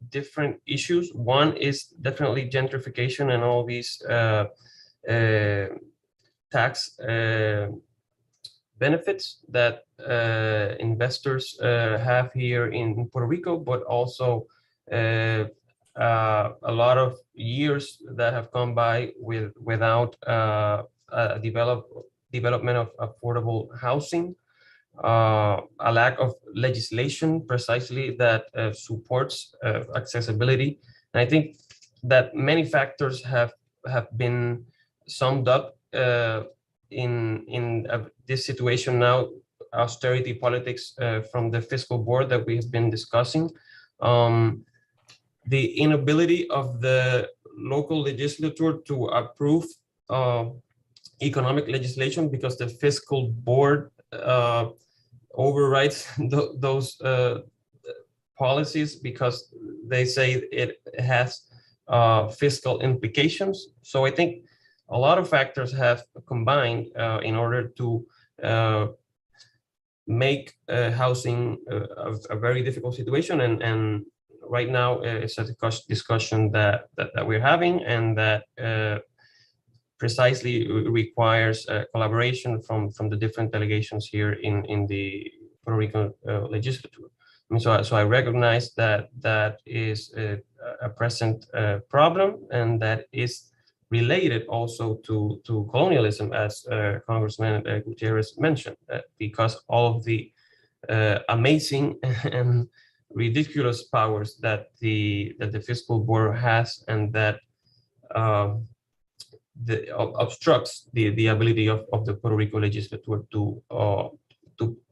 different issues. One is definitely gentrification and all these tax benefits that investors have here in Puerto Rico, but also a lot of years that have gone by without development of affordable housing, a lack of legislation precisely that supports accessibility. And I think that many factors have been summed up in this situation now, austerity politics from the fiscal board that we have been discussing. The inability of the local legislature to approve economic legislation because the fiscal board overrides those policies because they say it has fiscal implications. So I think a lot of factors have combined in order to make housing a very difficult situation, and right now it's a discussion that we're having, and that precisely requires collaboration from the different delegations here in the Puerto Rican legislature. So I recognize that is a present problem, and that is related also to colonialism, as Congressman Gutierrez mentioned, because all of the amazing and ridiculous powers that the fiscal board has, and that obstructs the ability of the Puerto Rico legislature to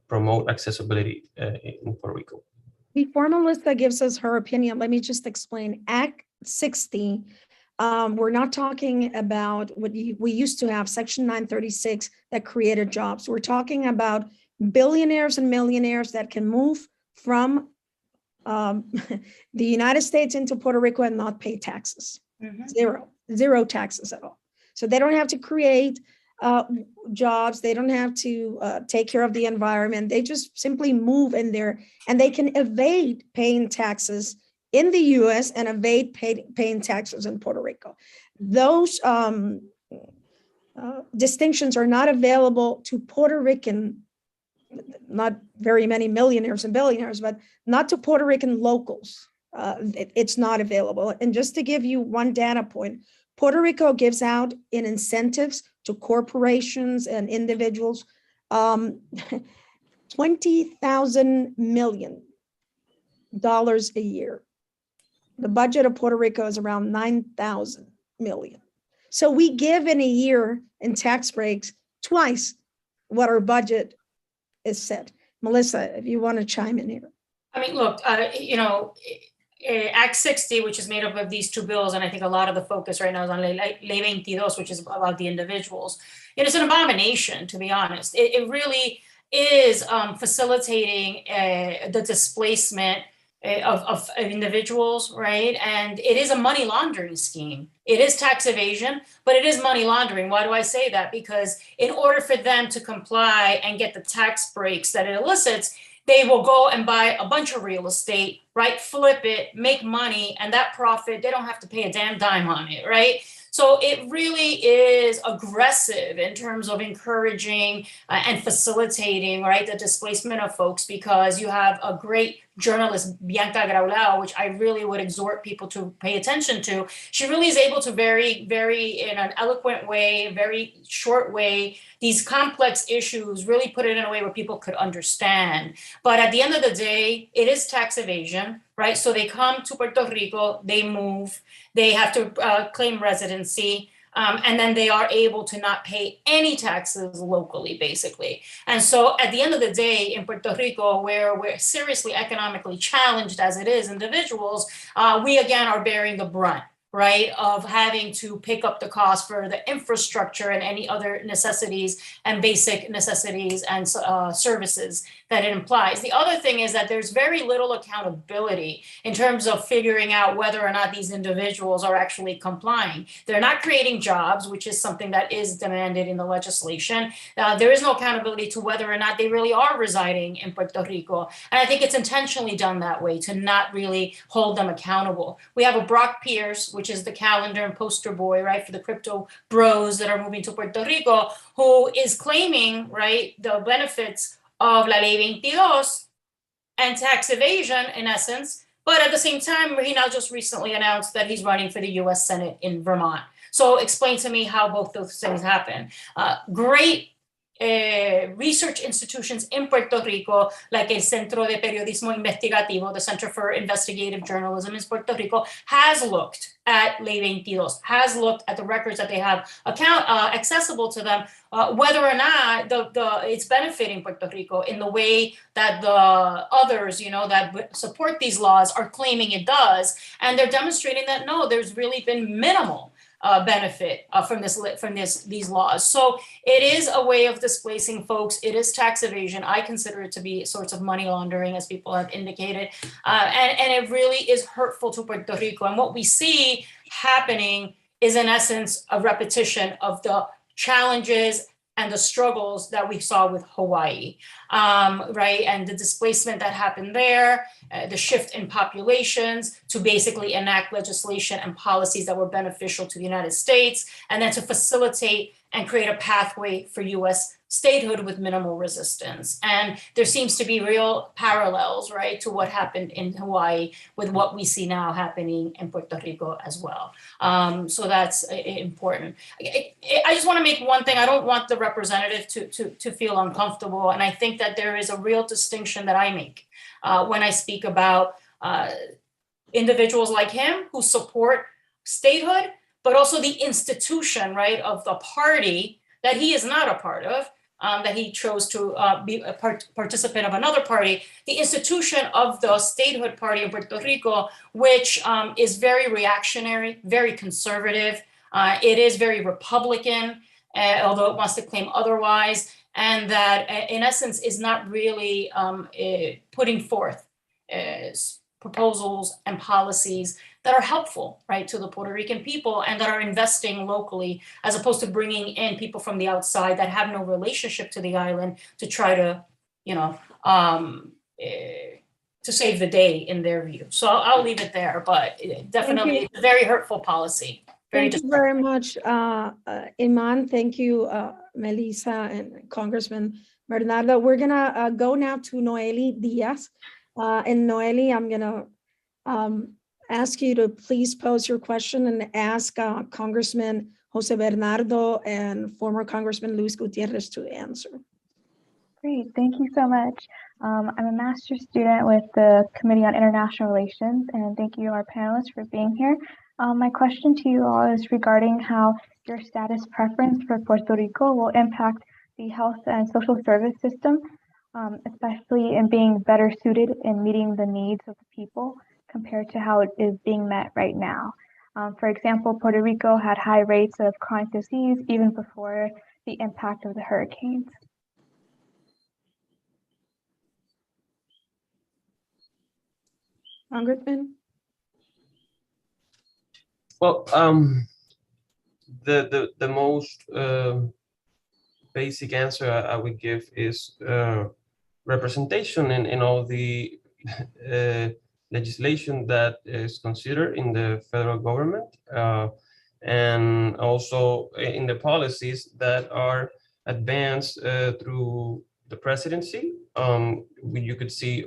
promote accessibility in Puerto Rico. Before Melissa gives us her opinion, let me just explain. Act 60 We're not talking about what we used to have, Section 936, that created jobs. We're talking about billionaires and millionaires that can move from the United States into Puerto Rico and not pay taxes. Zero taxes at all. So they don't have to create jobs. They don't have to take care of the environment. They just simply move in there, and they can evade paying taxes in the US and evade paying taxes in Puerto Rico. Those distinctions are not available to Puerto Rican, not very many millionaires and billionaires, but not to Puerto Rican locals. It's not available. And just to give you one data point, Puerto Rico gives out in incentives to corporations and individuals $20,000 million a year. The budget of Puerto Rico is around 9,000 million. So we give in a year in tax breaks twice what our budget is set. Melissa, if you want to chime in here. I mean, look, Act 60, which is made up of these two bills, and I think a lot of the focus right now is on Ley 22, which is about the individuals. It is an abomination, to be honest. It really is facilitating the displacement of individuals, right? And it is a money laundering scheme. It is tax evasion, but it is money laundering. Why do I say that? Because in order for them to comply and get the tax breaks that it elicits, they will go and buy a bunch of real estate, right? Flip it, make money, and that profit, they don't have to pay a damn dime on it, right? So it really is aggressive in terms of encouraging and facilitating, right, the displacement of folks, because you have a great journalist, Bianca Graulao, which I really would exhort people to pay attention to. She really is able to very in an eloquent way, very short way, these complex issues, really put it in a way where people could understand. But at the end of the day, it is tax evasion, right? So they come to Puerto Rico, they move, they have to claim residency, and then they are able to not pay any taxes locally, basically. And so at the end of the day, in Puerto Rico, where we're seriously economically challenged as it is, individuals, we again are bearing the brunt, right, of having to pick up the cost for the infrastructure and any other necessities and basic necessities and services that it implies. The other thing is that there's very little accountability in terms of figuring out whether or not these individuals are actually complying. They're not creating jobs, which is something that is demanded in the legislation. There is no accountability to whether or not they really are residing in Puerto Rico. And I think it's intentionally done that way to not really hold them accountable. We have a Brock Pierce, which is the calendar and poster boy, right, for the crypto bros that are moving to Puerto Rico, who is claiming, right, the benefits of La Ley 22 and tax evasion, in essence. But at the same time, he now just recently announced that he's running for the US Senate in Vermont. So explain to me how both those things happen. Great research institutions in Puerto Rico, like el Centro de Periodismo Investigativo, the Center for Investigative Journalism in Puerto Rico, has looked at Ley 22, has looked at the records that they have accessible to them, whether or not it's benefiting Puerto Rico in the way that the others, that support these laws are claiming it does. And they're demonstrating that, no, there's really been minimal benefit from these laws. So it is a way of displacing folks. It is tax evasion. I consider it to be sorts of money laundering, as people have indicated. And it really is hurtful to Puerto Rico. And what we see happening is, in essence, a repetition of the challenges and the struggles that we saw with Hawaii, right? And the displacement that happened there, the shift in populations to basically enact legislation and policies that were beneficial to the United States, and then to facilitate and create a pathway for US statehood with minimal resistance. And there seems to be real parallels, right, to what happened in Hawaii with what we see now happening in Puerto Rico as well. So that's important. I just want to make one thing. I don't want the representative to feel uncomfortable. And I think that there is a real distinction that I make when I speak about individuals like him who support statehood, but also the institution, right, of the party that he is not a part of, that he chose to be a participant of another party, the institution of the statehood party in Puerto Rico, which is very reactionary, very conservative. It is very Republican, although it wants to claim otherwise, and that in essence is not really putting forth proposals and policies that are helpful, right, to the Puerto Rican people and that are investing locally, as opposed to bringing in people from the outside that have no relationship to the island to try to, to save the day in their view. So I'll leave it there, but definitely it's a very hurtful policy. Thank you very much, Iman. Thank you, Melissa and Congressman Bernardo. We're gonna go now to Noeli Diaz. And Noeli, I'm gonna ask you to please pose your question and ask Congressman Jose Bernardo and former Congressman Luis Gutierrez to answer. Great, thank you so much. I'm a master's student with the Committee on International Relations, and thank you, our panelists, for being here. My question to you all is regarding how your status preference for Puerto Rico will impact the health and social service system, especially in being better suited in meeting the needs of the people compared to how it is being met right now. For example, Puerto Rico had high rates of chronic disease even before the impact of the hurricanes. Congressman? Well, the most basic answer I would give is representation in all the legislation that is considered in the federal government, and also in the policies that are advanced through the presidency. You could see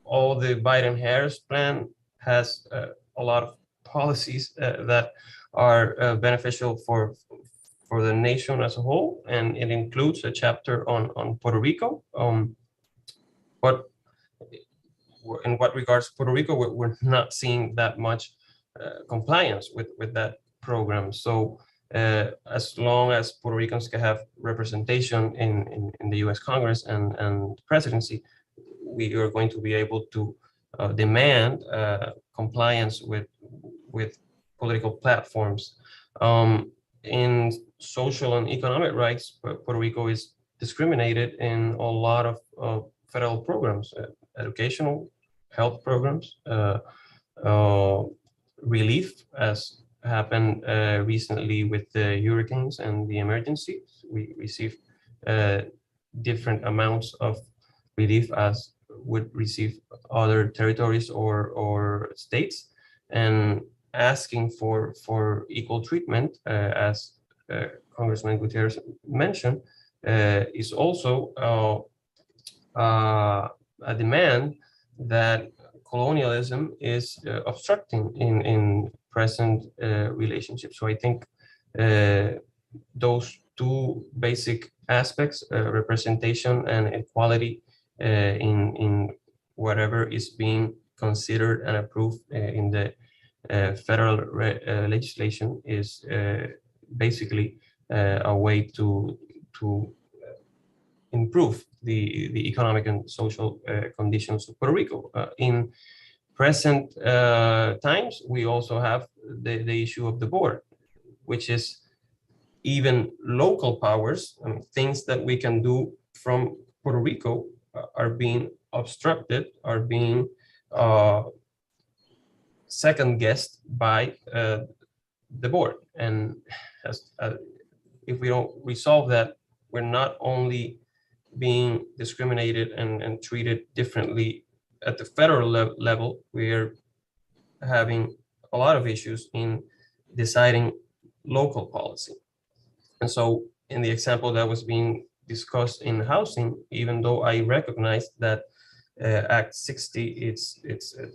all the Biden-Harris plan has a lot of policies that are beneficial for the nation as a whole, and it includes a chapter on Puerto Rico. But in what regards to Puerto Rico, we're not seeing that much compliance with that program. So as long as Puerto Ricans can have representation in the US Congress and presidency, we are going to be able to demand compliance with political platforms. In social and economic rights, Puerto Rico is discriminated in a lot of federal programs, educational, health programs, relief, as happened recently with the hurricanes and the emergencies. We receive different amounts of relief as would receive other territories or states, and asking for equal treatment, as Congressman Gutierrez mentioned, is also a demand that colonialism is obstructing in present relationships. So I think those two basic aspects, representation and equality in whatever is being considered and approved in the federal legislation, is basically a way to improve the economic and social conditions of Puerto Rico. In present times, we also have the issue of the board, which is even local powers, things that we can do from Puerto Rico are being obstructed, are being second guessed by the board. And if we don't resolve that, we're not only being discriminated and treated differently at the federal level, we're having a lot of issues in deciding local policy. And so in the example that was being discussed in housing, even though I recognize that Act 60, it's a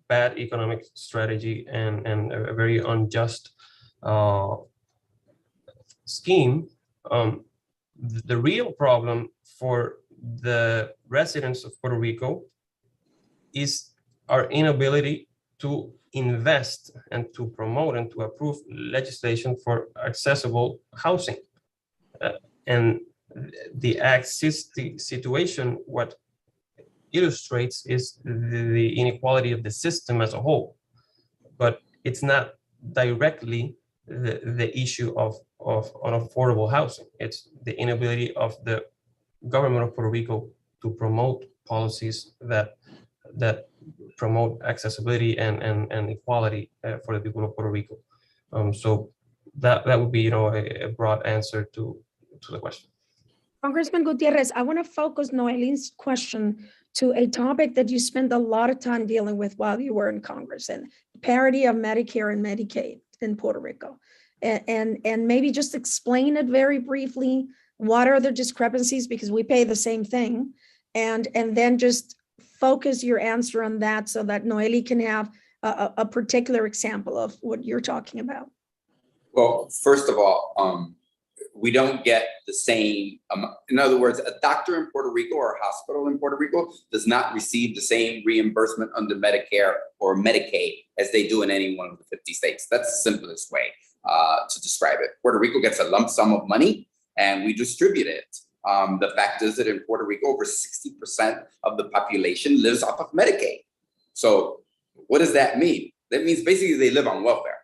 bad economic strategy and a very unjust scheme, the real problem for the residents of Puerto Rico is our inability to invest and to promote and to approve legislation for accessible housing. And the situation, what illustrates is the inequality of the system as a whole, but it's not directly the issue of unaffordable housing. It's the inability of the government of Puerto Rico to promote policies that promote accessibility and equality for the people of Puerto Rico. So that would be, a broad answer to the question. Congressman Gutierrez, I want to focus Noelin's question to a topic that you spent a lot of time dealing with while you were in Congress, and parity of Medicare and Medicaid in Puerto Rico. And maybe just explain it very briefly. What are the discrepancies? Because we pay the same thing. And then just focus your answer on that so that Noeli can have a particular example of what you're talking about. Well, first of all, we don't get the same, in other words, a doctor in Puerto Rico or a hospital in Puerto Rico does not receive the same reimbursement under Medicare or Medicaid as they do in any one of the 50 states. That's the simplest way to describe it. Puerto Rico gets a lump sum of money and we distribute it. The fact is that in Puerto Rico, over 60% of the population lives off of Medicaid. So what does that mean? That means basically they live on welfare,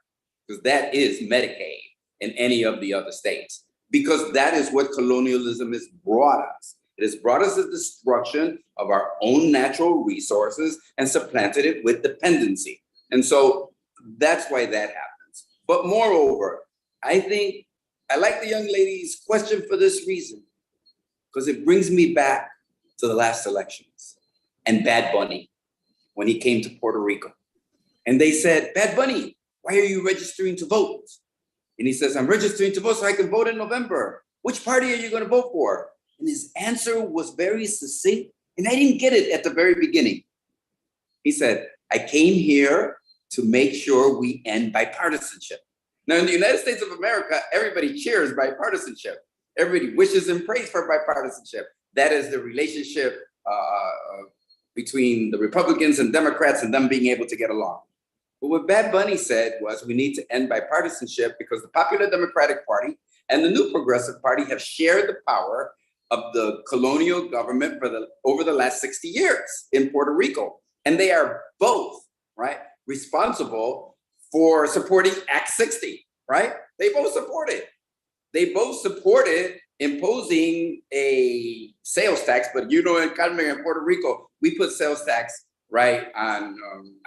because that is Medicaid in any of the other states. Because that is what colonialism has brought us. It has brought us the destruction of our own natural resources and supplanted it with dependency. And so that's why that happens. But moreover, I think I like the young lady's question for this reason, because it brings me back to the last elections and Bad Bunny when he came to Puerto Rico. And they said, Bad Bunny, why are you registering to vote? And he says, I'm registering to vote so I can vote in November. Which party are you going to vote for? And his answer was very succinct, and I didn't get it at the very beginning. He said, I came here to make sure we end bipartisanship. Now, in the United States of America, everybody cheers bipartisanship. Everybody wishes and prays for bipartisanship. That is the relationship between the Republicans and Democrats and them being able to get along. But what Bad Bunny said was we need to end bipartisanship because the Popular Democratic Party and the New Progressive Party have shared the power of the colonial government over the last 60 years in Puerto Rico. And they are both, right, responsible for supporting Act 60, right? They both support it. They both supported imposing a sales tax, but in Carmen and Puerto Rico, we put sales tax right on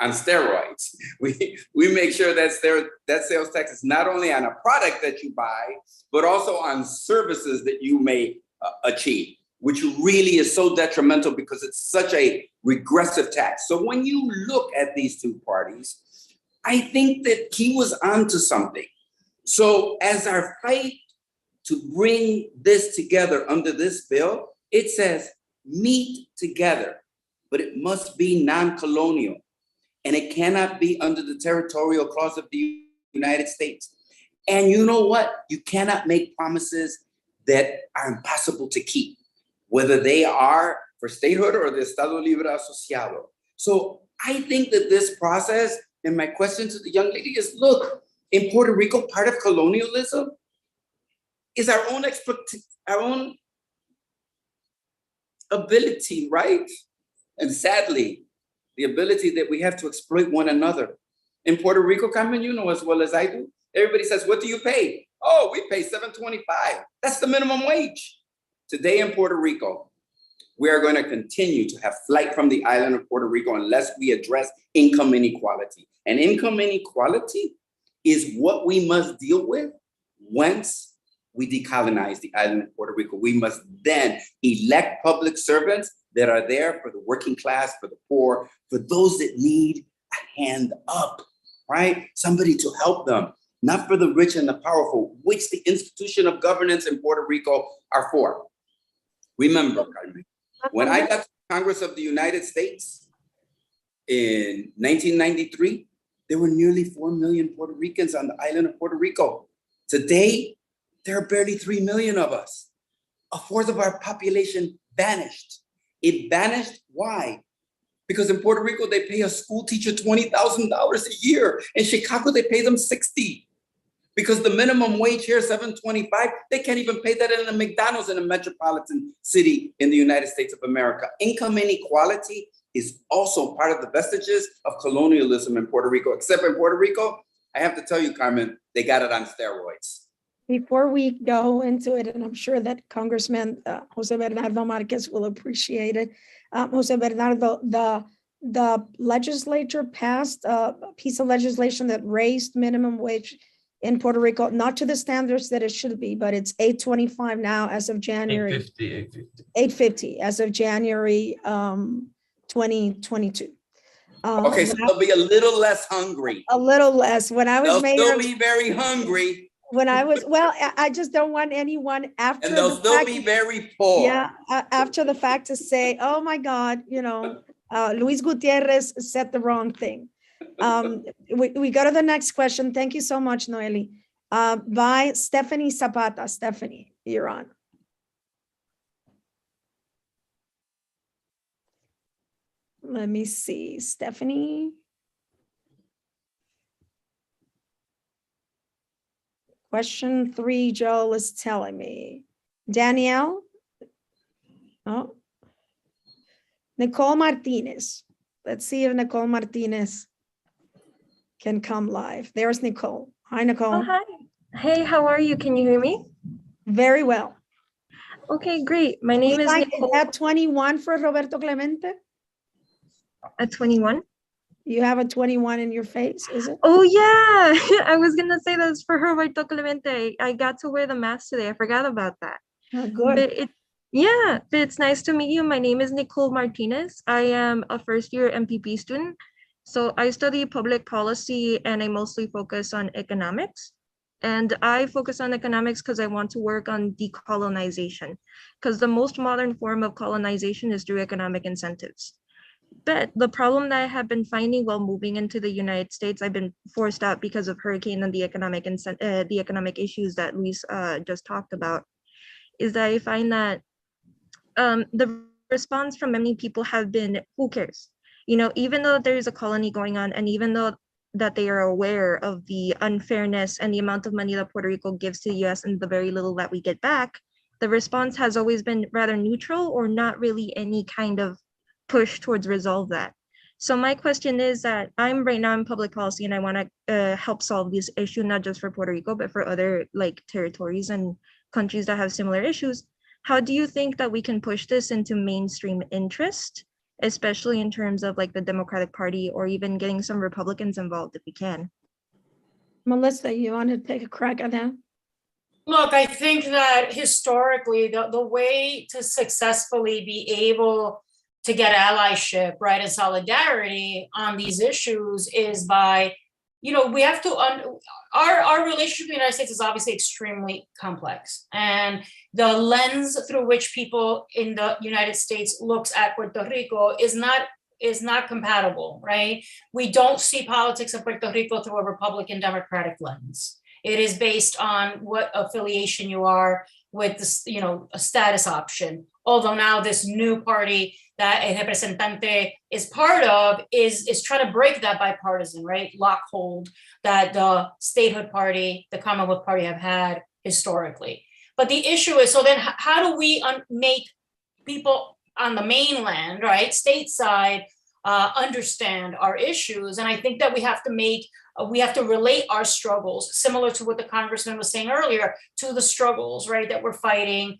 steroids. We make sure that sales tax is not only on a product that you buy, but also on services that you may achieve, which really is so detrimental because it's such a regressive tax. So when you look at these two parties, I think that he was onto something. So as our fight to bring this together under this bill, it says meet together, but it must be non-colonial, and it cannot be under the territorial clause of the United States. And you know what? You cannot make promises that are impossible to keep, whether they are for statehood or the Estado Libre Asociado. So I think that this process, and my question to the young lady is, look, in Puerto Rico, part of colonialism is our own ability, right? And sadly, the ability that we have to exploit one another. In Puerto Rico, Carmen, you know as well as I do, everybody says, what do you pay? Oh, we pay $7.25. That's the minimum wage. Today in Puerto Rico, we are going to continue to have flight from the island of Puerto Rico unless we address income inequality. And income inequality is what we must deal with once we decolonize the island of Puerto Rico. We must then elect public servants that are there for the working class, for the poor, for those that need a hand up, right? Somebody to help them, not for the rich and the powerful, which the institution of governance in Puerto Rico are for. Remember, Carmen, when I got to Congress of the United States in 1993, there were nearly 4 million Puerto Ricans on the island of Puerto Rico. Today, there are barely 3 million of us. A fourth of our population vanished. It vanished, why? Because in Puerto Rico, they pay a school teacher $20,000 a year. In Chicago, they pay them $60,000. Because the minimum wage here, $7.25, they can't even pay that in a McDonald's in a metropolitan city in the United States of America. Income inequality is also part of the vestiges of colonialism in Puerto Rico, except in Puerto Rico, I have to tell you, Carmen, they got it on steroids. Before we go into it, and I'm sure that Congressman Jose Bernardo Marquez will appreciate it. Jose Bernardo, the legislature passed a piece of legislation that raised minimum wage in Puerto Rico, not to the standards that it should be, but it's $8.25 now as of January. $8.50 as of January 2022. Okay, so they'll be a little less hungry. A little less. When I was They'll mayor, still be very hungry. when I was, well, I just don't want anyone after And they'll the still fact, be very poor. yeah, after the fact to say, oh my God, Luis Gutierrez said the wrong thing. We go to the next question. Thank you so much, Noeli. By Stephanie Zapata. Stephanie, you're on. Let me see, Stephanie. Question 3, Joel is telling me. Danielle? Oh. Nicole Martinez. Let's see if Nicole Martinez can come live. There's Nicole. Hi, Nicole. Oh, hi. Hey, how are you? Can you hear me? Very well. Okay, great. My name is Nicole. At 21 for Roberto Clemente? At 21? You have a 21 in your face, is it? Oh, yeah. I was going to say that's for Roberto Clemente. I got to wear the mask today. I forgot about that. Oh, good. But it's nice to meet you. My name is Nicole Martinez. I am a first-year MPP student. So I study public policy and I mostly focus on economics. And I focus on economics because I want to work on decolonization, because the most modern form of colonization is through economic incentives. But the problem that I have been finding while moving into the United States, I've been forced out because of hurricane and the economic issues that Luis just talked about, is that I find that the response from many people have been, who cares? Even though there is a colony going on, and even though that they are aware of the unfairness and the amount of money that Puerto Rico gives to the US and the very little that we get back, the response has always been rather neutral or not really any kind of push towards resolve that. So my question is that right now in public policy and I want to help solve this issue, not just for Puerto Rico, but for other territories and countries that have similar issues. How do you think that we can push this into mainstream interest, especially in terms of the Democratic Party, or even getting some Republicans involved if we can? Melissa, you want to take a crack at that? Look, I think that historically, the way to successfully be able to get allyship, right, and solidarity on these issues is by, we have to, our relationship with the United States is obviously extremely complex. And the lens through which people in the United States looks at Puerto Rico is not compatible, right? We don't see politics of Puerto Rico through a Republican Democratic lens. It is based on what affiliation you are with this, a status option. Although now this new party that a representante is part of is trying to break that bipartisan, right, lockhold that the statehood party, the Commonwealth party have had historically. But the issue is, so then how do we make people on the mainland, right, stateside, understand our issues? And I think that we have to relate our struggles, similar to what the congressman was saying earlier, to the struggles, right, that we're fighting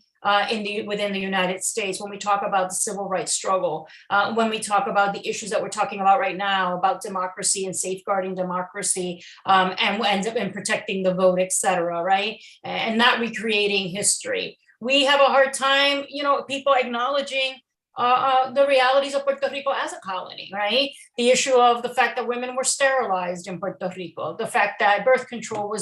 within the United States. When we talk about the civil rights struggle, when we talk about the issues that we're talking about right now, about democracy and safeguarding democracy, and protecting the vote, et cetera, right, and not recreating history. We have a hard time, people acknowledging the realities of Puerto Rico as a colony, right? The issue of the fact that women were sterilized in Puerto Rico, the fact that birth control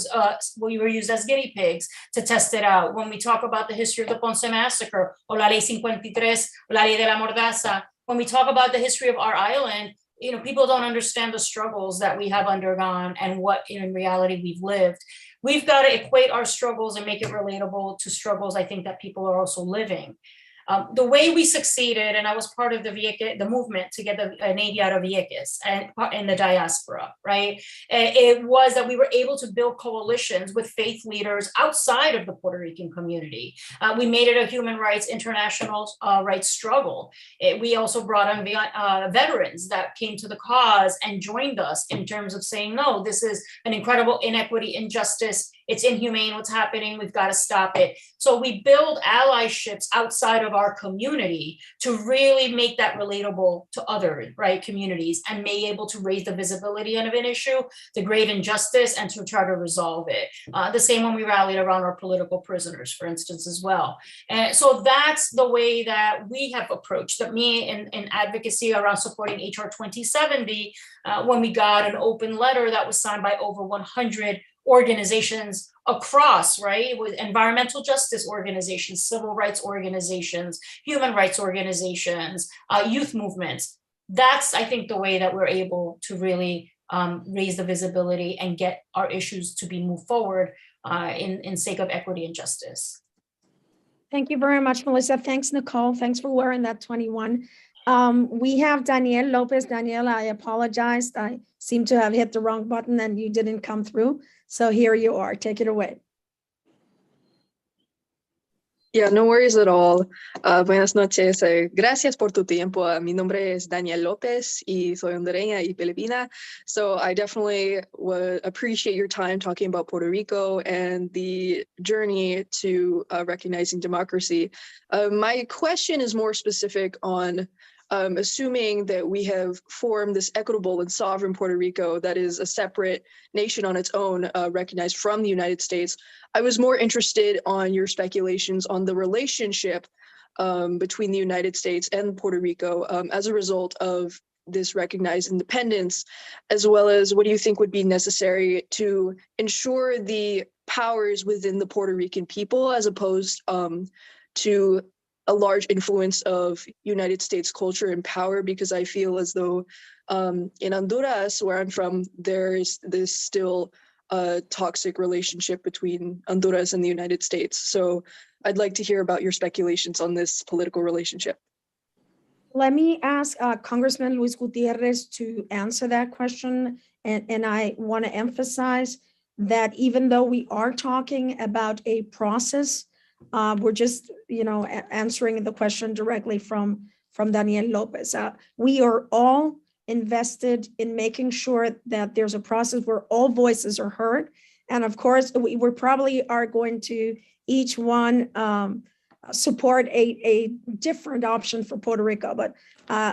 we were used as guinea pigs to test it out. When we talk about the history of the Ponce Massacre, or La Ley 53, La Ley de la Mordaza, when we talk about the history of our island, people don't understand the struggles that we have undergone and what in reality we've lived. We've got to equate our struggles and make it relatable to struggles I think that people are also living. The way we succeeded, and I was part of the movement to get the Nydia Velázquez and in the diaspora, right? It was that we were able to build coalitions with faith leaders outside of the Puerto Rican community. We made it a human rights, international rights struggle. We also brought on veterans that came to the cause and joined us in terms of saying, no, this is an incredible inequity, injustice. It's inhumane what's happening. We've got to stop it. So we build allyships outside of our community to really make that relatable to other communities and be able to raise the visibility of an issue, the grave injustice, and to try to resolve it. The same when we rallied around our political prisoners, for instance, as well. And so that's the way that we have approached that. Me in advocacy around supporting HR 2070, when we got an open letter that was signed by over 100 organizations across, right, with environmental justice organizations, civil rights organizations, human rights organizations, youth movements. That's, I think, the way that we're able to really raise the visibility and get our issues to be moved forward in sake of equity and justice. Thank you very much, Melissa. Thanks, Nicole. Thanks for wearing that 21. We have Danielle Lopez. Danielle, I apologize. I seem to have hit the wrong button and you didn't come through. So here you are. Take it away. Yeah, no worries at all. Buenas noches. Gracias por tu tiempo. Mi nombre es Danielle Lopez y soy hondureña y filipina. So I definitely would appreciate your time talking about Puerto Rico and the journey to recognizing democracy. My question is more specific on assuming that we have formed this equitable and sovereign Puerto Rico that is a separate nation on its own, recognized from the United States. I was more interested on your speculations on the relationship between the United States and Puerto Rico as a result of this recognized independence, as well as what do you think would be necessary to ensure the powers within the Puerto Rican people as opposed to a large influence of United States culture and power, because I feel as though in Honduras, where I'm from, there is this still toxic relationship between Honduras and the United States. So I'd like to hear about your speculations on this political relationship. Let me ask Congressman Luis Gutierrez to answer that question. And I want to emphasize that even though we are talking about a process, we're just, answering the question directly from Daniel Lopez. We are all invested in making sure that there's a process where all voices are heard. And of course, we probably are going to each one support a different option for Puerto Rico. But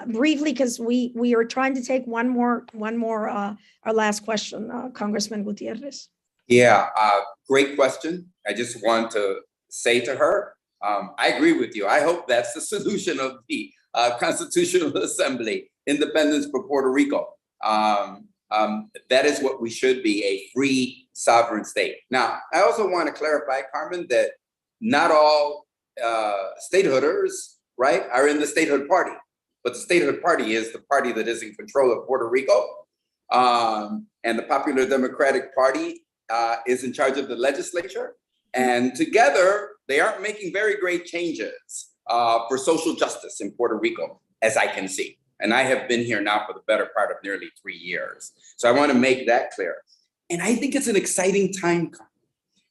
briefly, because we are trying to take one more our last question, Congressman Gutierrez. Yeah, great question. I just want to say to her, I agree with you. I hope that's the solution of the Constitutional Assembly, independence for Puerto Rico. That is what we should be, a free sovereign state. Now, I also want to clarify, Carmen, that not all statehooders, right, are in the statehood party. But the statehood party is the party that is in control of Puerto Rico. And the Popular Democratic Party is in charge of the legislature. And together, they aren't making very great changes for social justice in Puerto Rico, as I can see. And I have been here now for the better part of nearly 3 years. So I want to make that clear. And I think it's an exciting time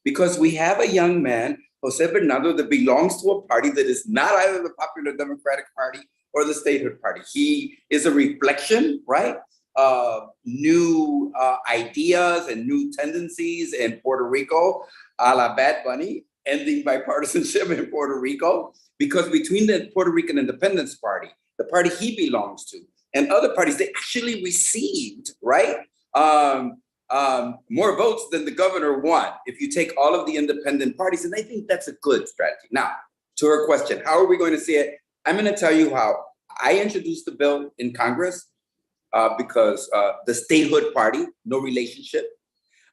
because we have a young man, Jose Bernardo, that belongs to a party that is not either the Popular Democratic Party or the statehood party. He is a reflection, right, of new ideas and new tendencies in Puerto Rico, a la Bad Bunny, ending bipartisanship in Puerto Rico, because between the Puerto Rican Independence Party, the party he belongs to, and other parties, they actually received, right, more votes than the governor won, if you take all of the independent parties, and I think that's a good strategy. Now, to her question, how are we going to see it? I'm going to tell you how I introduced the bill in Congress because the statehood party, no relationship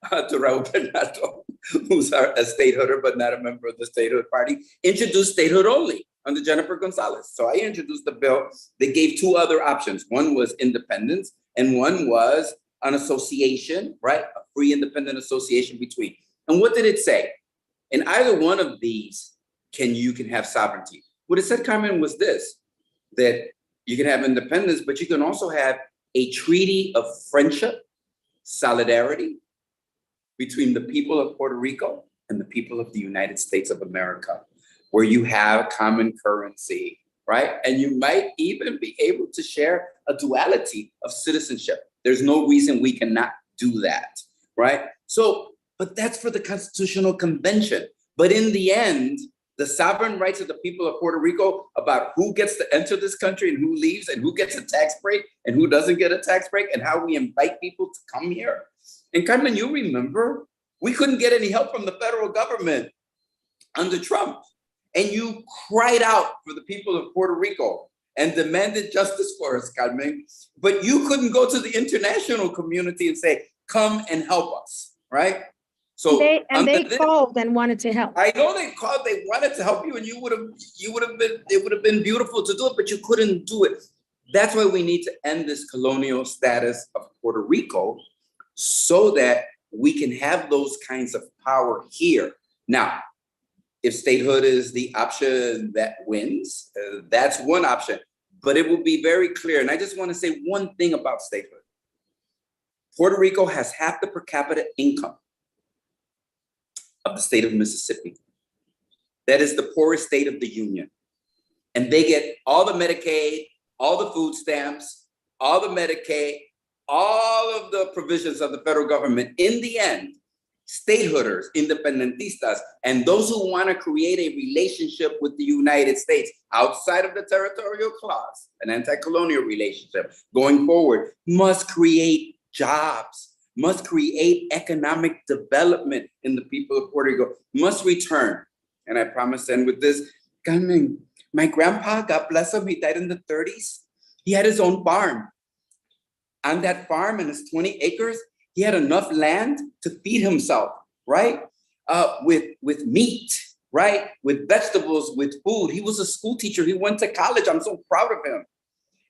to Raul Bernardo, who's a statehooder but not a member of the statehood party, introduced statehood only under Jennifer Gonzalez. So I introduced the bill. They gave two other options. One was independence, and one was an association, right? A free independent association between. And what did it say? In either one of these, you can have sovereignty. What it said, Carmen, was this, that you can have independence, but you can also have a treaty of friendship, solidarity between the people of Puerto Rico and the people of the United States of America, where you have common currency, right? And you might even be able to share a duality of citizenship. There's no reason we cannot do that, right? So, but that's for the Constitutional Convention. But in the end, the sovereign rights of the people of Puerto Rico about who gets to enter this country and who leaves and who gets a tax break and who doesn't get a tax break and how we invite people to come here. And Carmen, you remember, we couldn't get any help from the federal government under Trump. And you cried out for the people of Puerto Rico and demanded justice for us, Carmen. But you couldn't go to the international community and say, come and help us, right? So they called and wanted to help. I know they called, they wanted to help you, and it would have been beautiful to do it, but you couldn't do it. That's why we need to end this colonial status of Puerto Rico so that we can have those kinds of power here. Now, if statehood is the option that wins, that's one option, but it will be very clear. And I just want to say one thing about statehood. Puerto Rico has half the per capita income of the state of Mississippi. That is the poorest state of the union. And they get all the Medicaid, all the food stamps, all the Medicaid, all of the provisions of the federal government. In the end, statehooders, independentistas, and those who want to create a relationship with the United States outside of the territorial clause, an anti-colonial relationship going forward, must create jobs, must create economic development in the people of Puerto Rico, must return. And I promise to end with this, Carmen, my grandpa, God bless him, he died in the 30s. He had his own farm. On that farm, in his 20 acres, he had enough land to feed himself, right? With meat, right? With vegetables, with food. He was a school teacher. He went to college. I'm so proud of him.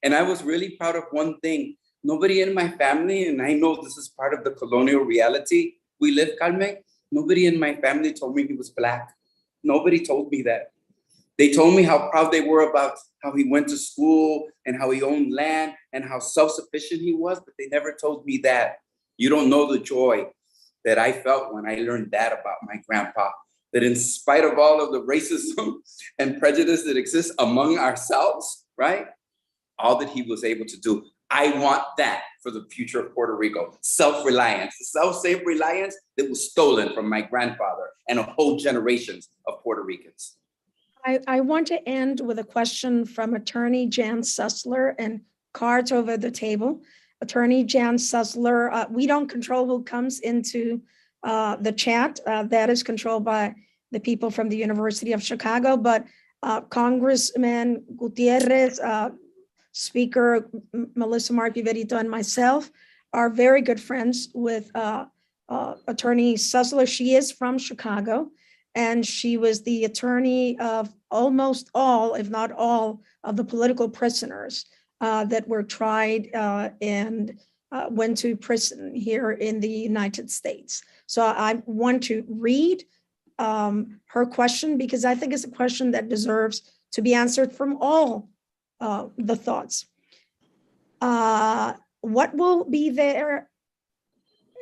And I was really proud of one thing. Nobody in my family, and I know this is part of the colonial reality we live, Carmen, nobody in my family told me he was Black. Nobody told me that. They told me how proud they were about how he went to school and how he owned land and how self-sufficient he was, but they never told me that. You don't know the joy that I felt when I learned that about my grandpa, that in spite of all of the racism and prejudice that exists among ourselves, right? All that he was able to do. I want that for the future of Puerto Rico. Self-reliance, the self-same reliance that was stolen from my grandfather and a whole generations of Puerto Ricans. I want to end with a question from Attorney Jan Sussler, and cards over the table. Attorney Jan Sussler, we don't control who comes into the chat. That is controlled by the people from the University of Chicago, but Congressman Gutierrez, Speaker Melissa Mark-Viverito, and myself are very good friends with Attorney Sussler. She is from Chicago, and she was the attorney of almost all, if not all, of the political prisoners that were tried and went to prison here in the United States. So I want to read her question because I think it's a question that deserves to be answered from all the thoughts. What will be there?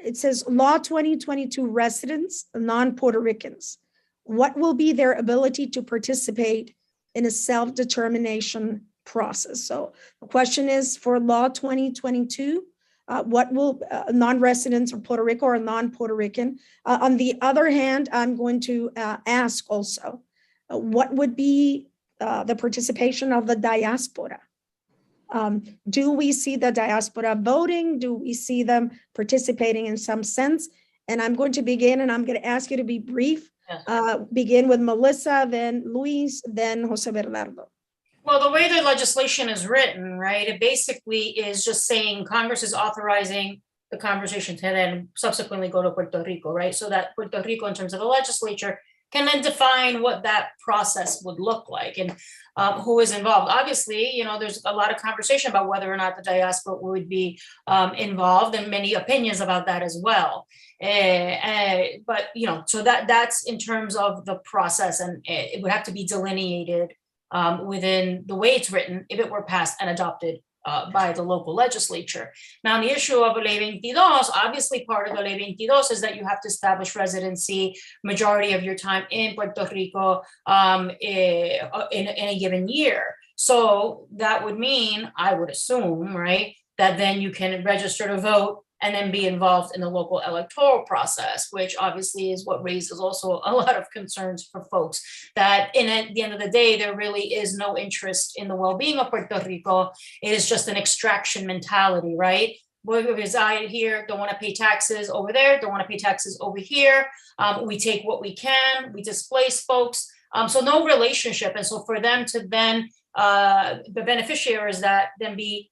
It says Law 2022 residents, non-Puerto Ricans. What will be their ability to participate in a self-determination process? So the question is for Law 2022, what will non-residents of Puerto Rico or non-Puerto Rican? On the other hand, I'm going to ask also, what would be the participation of the diaspora? Do we see the diaspora voting? Do we see them participating in some sense? And I'm going to begin, and I'm going to ask you to be brief. Begin with Melissa, then Luis, then Jose Bernardo. Well, the way the legislation is written, right, it basically is just saying Congress is authorizing the conversation to then subsequently go to Puerto Rico, right? So that Puerto Rico, in terms of the legislature, can then define what that process would look like and who is involved. Obviously, you know, there's a lot of conversation about whether or not the diaspora would be involved, and many opinions about that as well. But, you know, so that's in terms of the process, and it would have to be delineated within the way it's written if it were passed and adopted by the local legislature. Now, the issue of Ley 22, obviously part of the Ley 22 is that you have to establish residency majority of your time in Puerto Rico in a given year. So that would mean, I would assume, right, that then you can register to vote and then be involved in the local electoral process, which obviously is what raises also a lot of concerns for folks that at the end of the day, there really is no interest in the well-being of Puerto Rico. It is just an extraction mentality, right? We reside here, don't want to pay taxes over there, don't want to pay taxes over here. We take what we can, we displace folks. So no relationship. And so for them to then, the beneficiaries that then be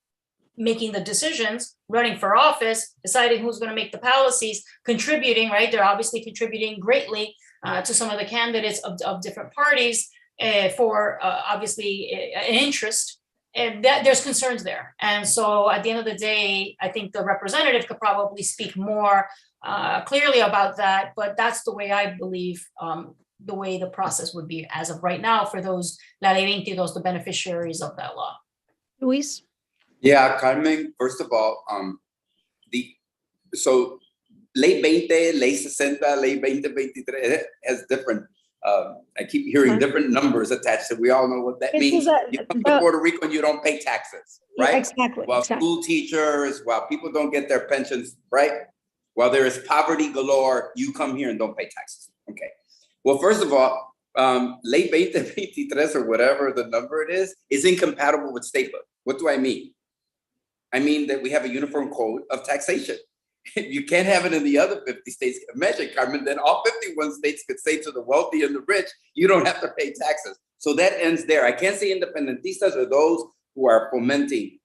making the decisions, running for office, deciding who's going to make the policies, contributing, right? They're obviously contributing greatly to some of the candidates of different parties for obviously an interest. And that there's concerns there. And so at the end of the day, I think the representative could probably speak more clearly about that, but that's the way I believe the way the process would be as of right now for those La Ley 22, the beneficiaries of that law. Luis? Yeah, Carmen, first of all, so Ley 20, Ley 60, Ley 2023 has different, I keep hearing different numbers attached to it. We all know what that means. You come to Puerto Rico and you don't pay taxes, right? Exactly. While school teachers, while people don't get their pensions, right? While there is poverty galore, you come here and don't pay taxes. Okay. Well, first of all, Ley 2023 or whatever the number it is incompatible with statehood. What do I mean? I mean that we have a uniform code of taxation. You can't have it in the other 50 states. Imagine, Carmen, then all 51 states could say to the wealthy and the rich, you don't have to pay taxes. So that ends there. I can't say independentistas are those who are fomenting,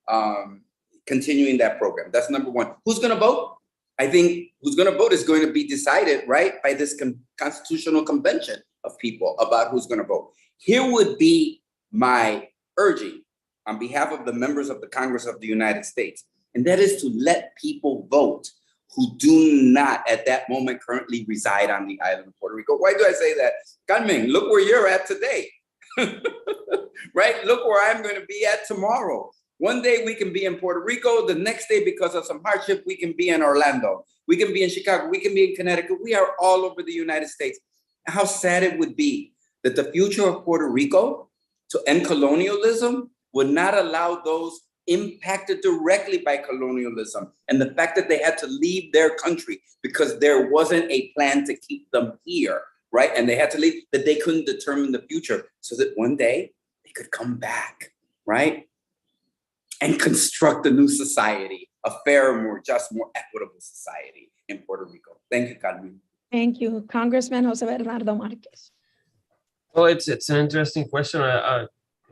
continuing that program. That's number one. Who's going to vote? I think who's going to vote is going to be decided, right, by this constitutional convention of people about who's going to vote. Here would be my urging on behalf of the members of the Congress of the United States, and that is to let people vote who do not at that moment currently reside on the island of Puerto Rico. Why do I say that? Carmen, look where you're at today, right? Look where I'm going to be at tomorrow. One day we can be in Puerto Rico, the next day because of some hardship, we can be in Orlando, we can be in Chicago, we can be in Connecticut. We are all over the United States. How sad it would be that the future of Puerto Rico to end colonialism would not allow those impacted directly by colonialism and the fact that they had to leave their country because there wasn't a plan to keep them here, right? And they had to leave, that they couldn't determine the future so that one day they could come back, right? And construct a new society, a fairer, more just, more equitable society in Puerto Rico. Thank you, Carmen. Thank you. Congressman Jose Bernardo Marquez. Well, it's an interesting question.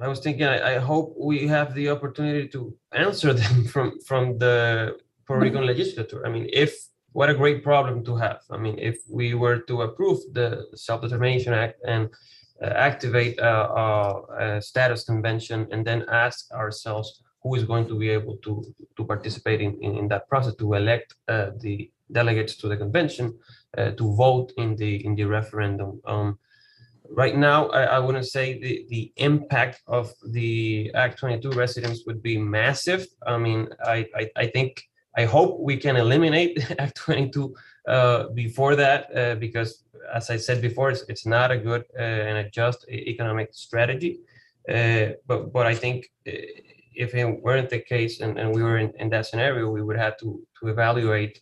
I was thinking, I hope we have the opportunity to answer them from the Puerto Rican legislature. I mean, what a great problem to have. I mean, if we were to approve the Self-Determination Act and activate a status convention and then ask ourselves who is going to be able to participate in that process, to elect the delegates to the convention, to vote in the referendum. Right now, I wouldn't say the impact of the Act 22 residents would be massive. I mean, I hope we can eliminate Act 22 before that, because as I said before, it's not a good and a just economic strategy. But I think if it weren't the case and we were in that scenario, we would have to evaluate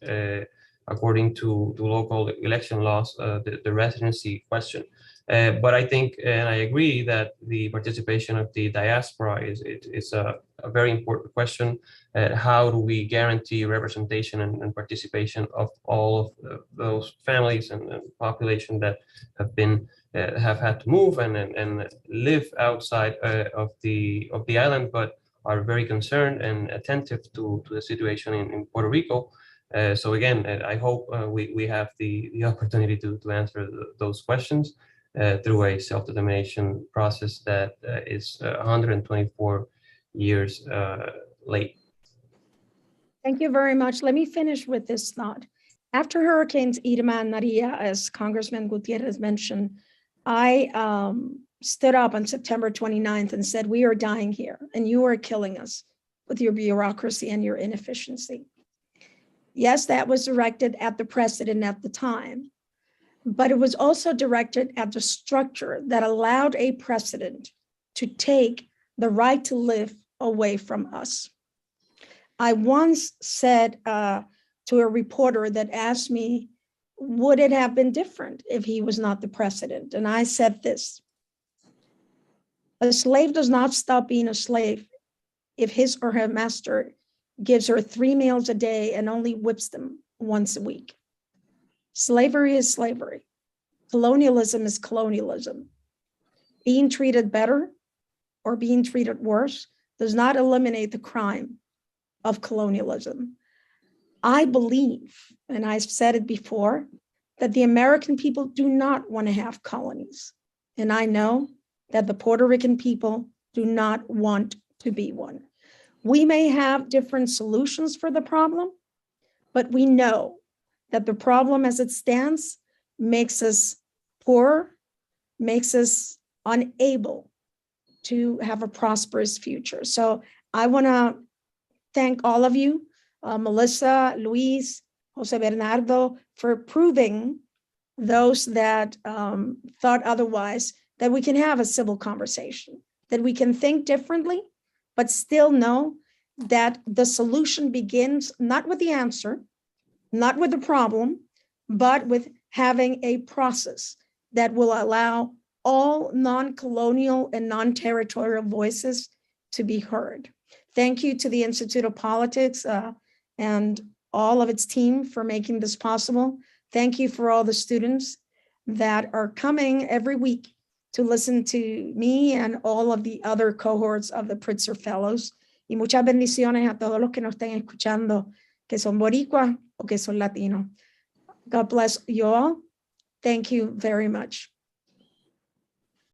according to local election laws, the residency question. But I think, and I agree, that the participation of the diaspora is a very important question. How do we guarantee representation and participation of all of those families and population that have had to move and live outside of the island, but are very concerned and attentive to the situation in Puerto Rico. So again, I hope we have the opportunity to answer those questions through a self-determination process that is 124 years late. Thank you very much. Let me finish with this thought. After Hurricanes Irma and Maria, as Congressman Gutierrez mentioned, I stood up on September 29th and said, we are dying here and you are killing us with your bureaucracy and your inefficiency. Yes, that was directed at the president at the time, but it was also directed at the structure that allowed a president to take the right to live away from us. I once said to a reporter that asked me, would it have been different if he was not the president? And I said this: a slave does not stop being a slave if his or her master gives her 3 meals a day and only whips them once a week. Slavery is slavery. Colonialism is colonialism. Being treated better or being treated worse does not eliminate the crime of colonialism. I believe, and I've said it before, that the American people do not want to have colonies. And I know that the Puerto Rican people do not want to be one. We may have different solutions for the problem, but we know that the problem as it stands makes us poor, makes us unable to have a prosperous future. So I want to thank all of you, Melissa, Luis, Jose Bernardo, for proving those that thought otherwise, that we can have a civil conversation, that we can think differently, but still know that the solution begins not with the answer, not with the problem, but with having a process that will allow all non-colonial and non-territorial voices to be heard. Thank you to the Institute of Politics and all of its team for making this possible. Thank you for all the students that are coming every week to listen to me and all of the other cohorts of the Pritzker Fellows. Y muchas bendiciones a todos los que nos estén escuchando, que son boricuas o que son latinos. God bless you all. Thank you very much.